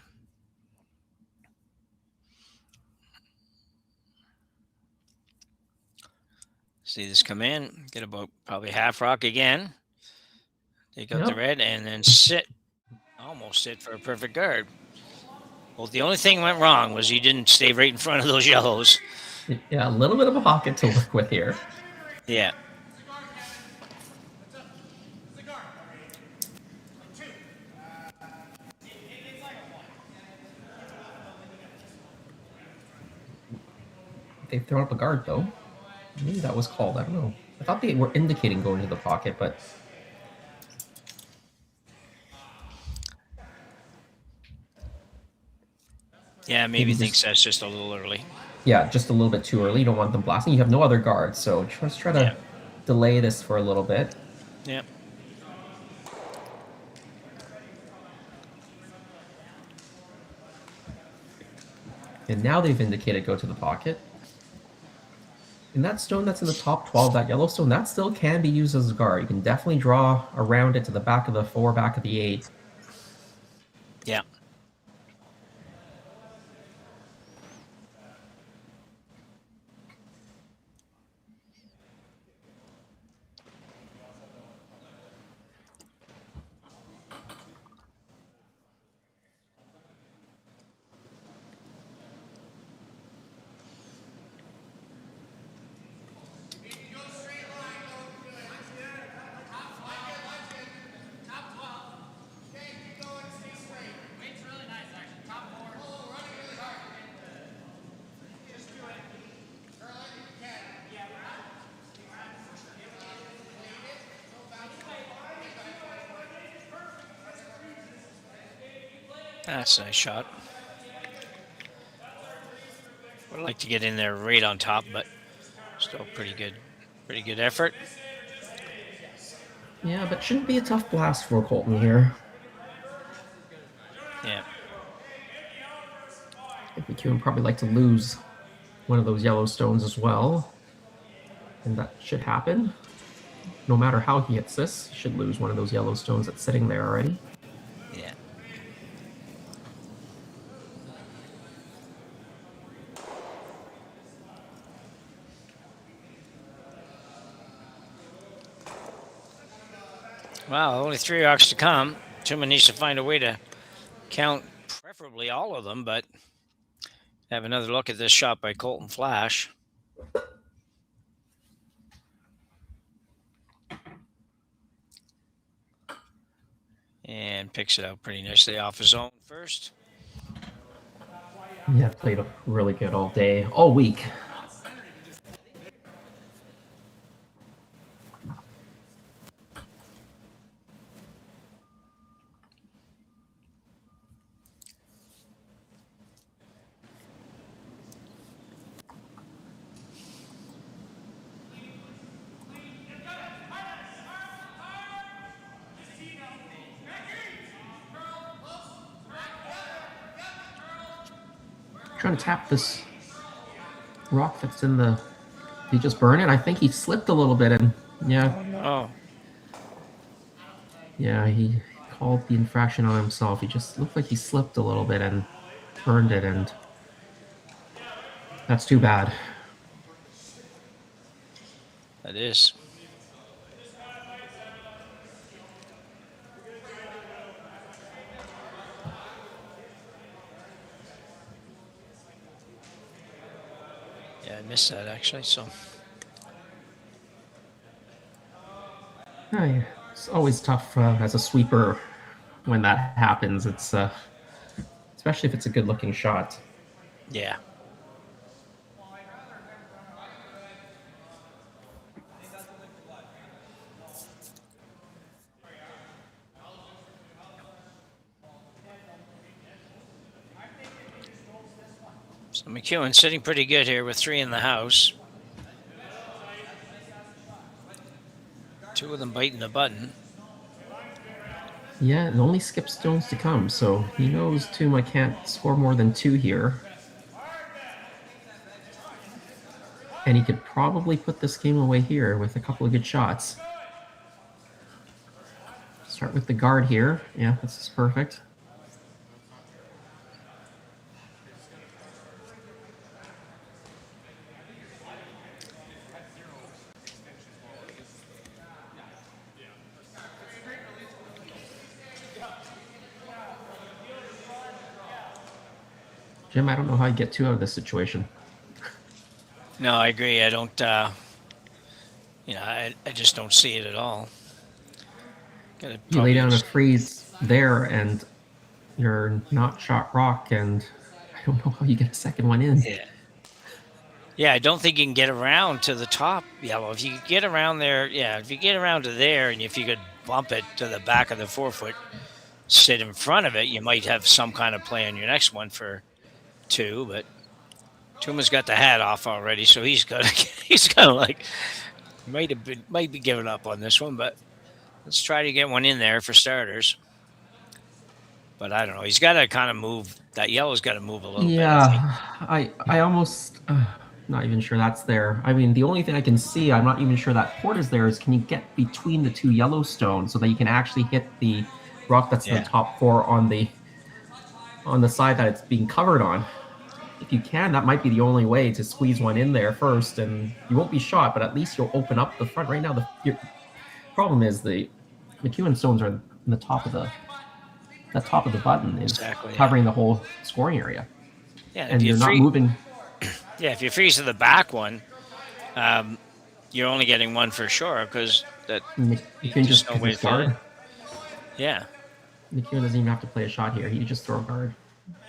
See this come in, get about probably half rock again. Take out the red and then sit. Almost sit for a perfect guard. Well, the only thing went wrong was you didn't stay right in front of those yellows. Yeah, a little bit of a pocket to work with here. Yeah. They've thrown up a guard, though. Maybe that was called. I don't know. I thought they were indicating going to the pocket, but... Yeah, maybe thinks that's just a little early. Yeah, just a little bit too early. You don't want them blasting. You have no other guards, so just try to delay this for a little bit. Yep. And now they've indicated go to the pocket. And that stone that's in the top 12, that yellow stone, that still can be used as a guard. You can definitely draw around it to the back of the 4, back of the 8. Yeah. That's a nice shot. Would like to get in there right on top, but still pretty good effort. Yeah, but shouldn't be a tough blast for Colton here. Yeah. I think McEwen would probably like to lose one of those yellow stones as well. And that should happen. No matter how he hits this, he should lose one of those yellow stones that's sitting there already. Yeah. Well, only 3 rocks to come. Tuma needs to find a way to count preferably all of them, but have another look at this shot by Colton Flash. And picks it out pretty nicely off his own first. Yeah, played really good all day, all week. Trying to tap this rock that's in the... Did he just burn it? I think he slipped a little bit and yeah. Oh, no. Yeah, he called the infraction on himself. He just looked like he slipped a little bit and burned it, and that's too bad. That is. Yeah, I missed that actually, so. Yeah, it's always tough as a sweeper when that happens. It's especially if it's a good-looking shot. Yeah. So McEwen sitting pretty good here with 3 in the house. 2 of them biting the button. Yeah, it only skips stones to come, so he knows Tuma can't score more than 2 here. And he could probably put this game away here with a couple of good shots. Start with the guard here. Yeah, this is perfect. Jim, I don't know how you get 2 out of this situation. No, I agree. I don't. I just don't see it at all. You lay down a freeze there, and you're not shot rock, and I don't know how you get a second one in. Yeah, I don't think you can get around to the top yellow. If you could get around there, if you get around to there, and if you could bump it to the back of the forefoot, sit in front of it, you might have some kind of play on your next one for 2. But Tuma's got the hat off already, so he's kind of like might be giving up on this one. But let's try to get one in there for starters. But I don't know. He's got to kind of move. That yellow's got to move a little bit. Yeah, I almost not even sure that's there. I mean, the only thing I can see, I'm not even sure that port is there, is can you get between the 2 yellow stones so that you can actually hit the rock that's in the top 4 on the side that it's being covered on. If you can, that might be the only way to squeeze one in there first, and you won't be shot, but at least you'll open up the front. Right now, your problem is the McEwen stones are in the top of the button is covering the whole scoring area. Yeah, and you're not moving. Yeah, if you freeze to the back one, you're only getting one for sure because that you can just no way guard. Yeah. McEwen doesn't even have to play a shot here. He just throw a guard.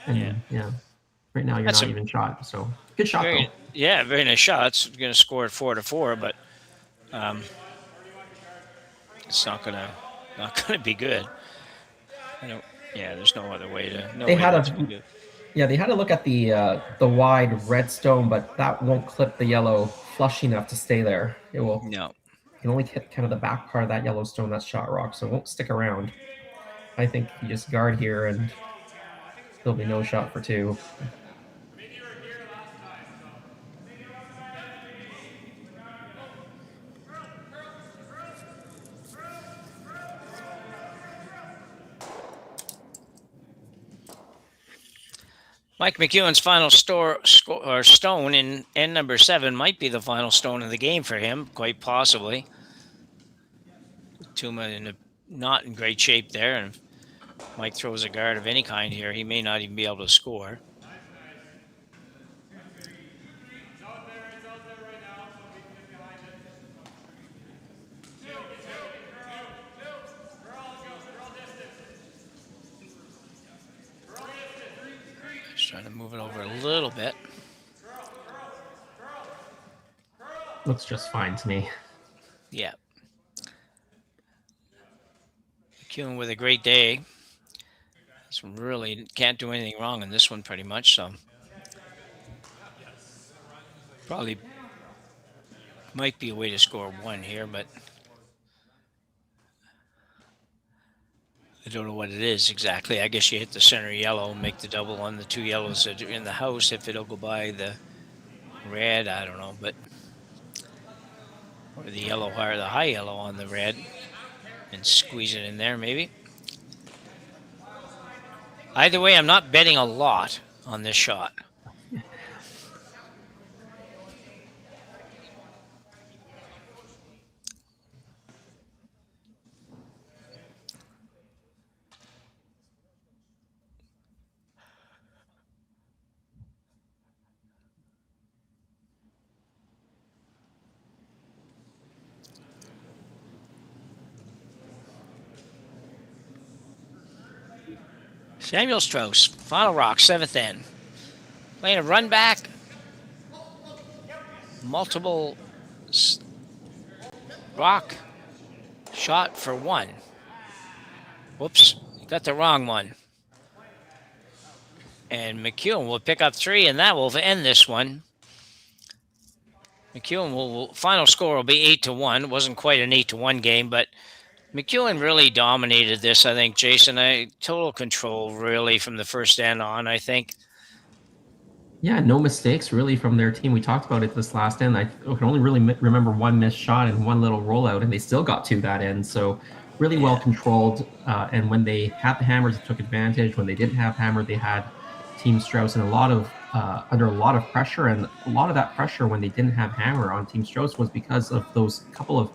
And right now you're not even shot. So good shot though. Yeah, very nice shot. It's going to score at 4-4, but it's not going to be good. There's no other way to. They had to look at the wide red stone, but that won't clip the yellow flush enough to stay there. It will. No. You can only hit kind of the back part of that yellow stone that's shot rock, so it won't stick around. I think you just guard here, and there'll be no shot for 2. Mike McEwen's final stone in end number 7 might be the final stone of the game for him, quite possibly. Tuma not in great shape there, and if Mike throws a guard of any kind here, he may not even be able to score. Trying to move it over a little bit. Looks just fine to me. Yeah. McEwen with a great day. Really can't do anything wrong in this one pretty much, so probably might be a way to score 1 here, but I don't know what it is exactly. I guess you hit the center yellow, make the double on the 2 yellows that are in the house. If it'll go by the red, I don't know, but or the yellow or the high yellow on the red and squeeze it in there maybe. Either way, I'm not betting a lot on this shot. Samuel Strauss, final rock, 7th end. Playing a run back. Multiple rock shot for 1. Whoops, got the wrong one. And McEwen will pick up 3, and that will end this one. McEwen final score will be 8-1. It wasn't quite an 8-1 game, but McEwen really dominated this, I think, Jason. Total control, really, from the first end on, I think. Yeah, no mistakes, really, from their team. We talked about it this last end. I can only really remember 1 missed shot and 1 little rollout, and they still got to that end. So really well controlled. And when they had the hammers, they took advantage. When they didn't have hammer, they had Team Strauss and under a lot of pressure. And a lot of that pressure when they didn't have hammer on Team Strauss was because of those couple of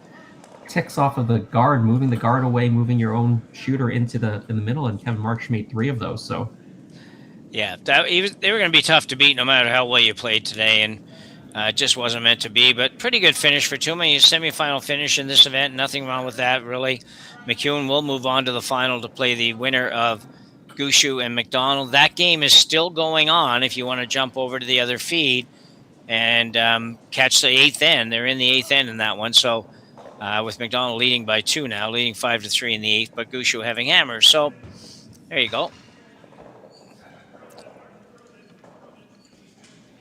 ticks off of the guard, moving the guard away, moving your own shooter into the middle, and Kevin March made 3 of those. So Yeah, they were going to be tough to beat no matter how well you played today, and it just wasn't meant to be. But pretty good finish for Tuma. His semifinal finish in this event. Nothing wrong with that, really. McEwen will move on to the final to play the winner of Gushu and McDonald. That game is still going on if you want to jump over to the other feed and catch the eighth end. They're in the eighth end in that one. So with McDonald leading by 2 now, leading 5-3 in the eighth, but Gushu having hammers. So there you go.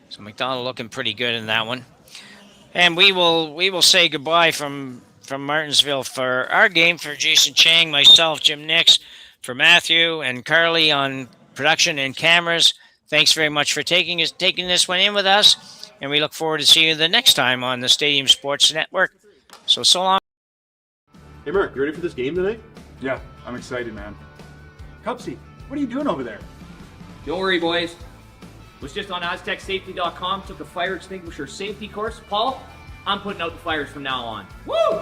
So McDonald looking pretty good in that one. And we will say goodbye from Martensville for our game. For Jason Chang, myself, Jim Nix, for Matthew and Carly on production and cameras. Thanks very much for taking this one in with us. And we look forward to seeing you the next time on the Stadium Sports Network. So long. Hey, Mark, you ready for this game tonight? Yeah, I'm excited, man. Cupsy, what are you doing over there? Don't worry, boys. Was just on AztecSafety.com, took a fire extinguisher safety course. Paul, I'm putting out the fires from now on. Woo!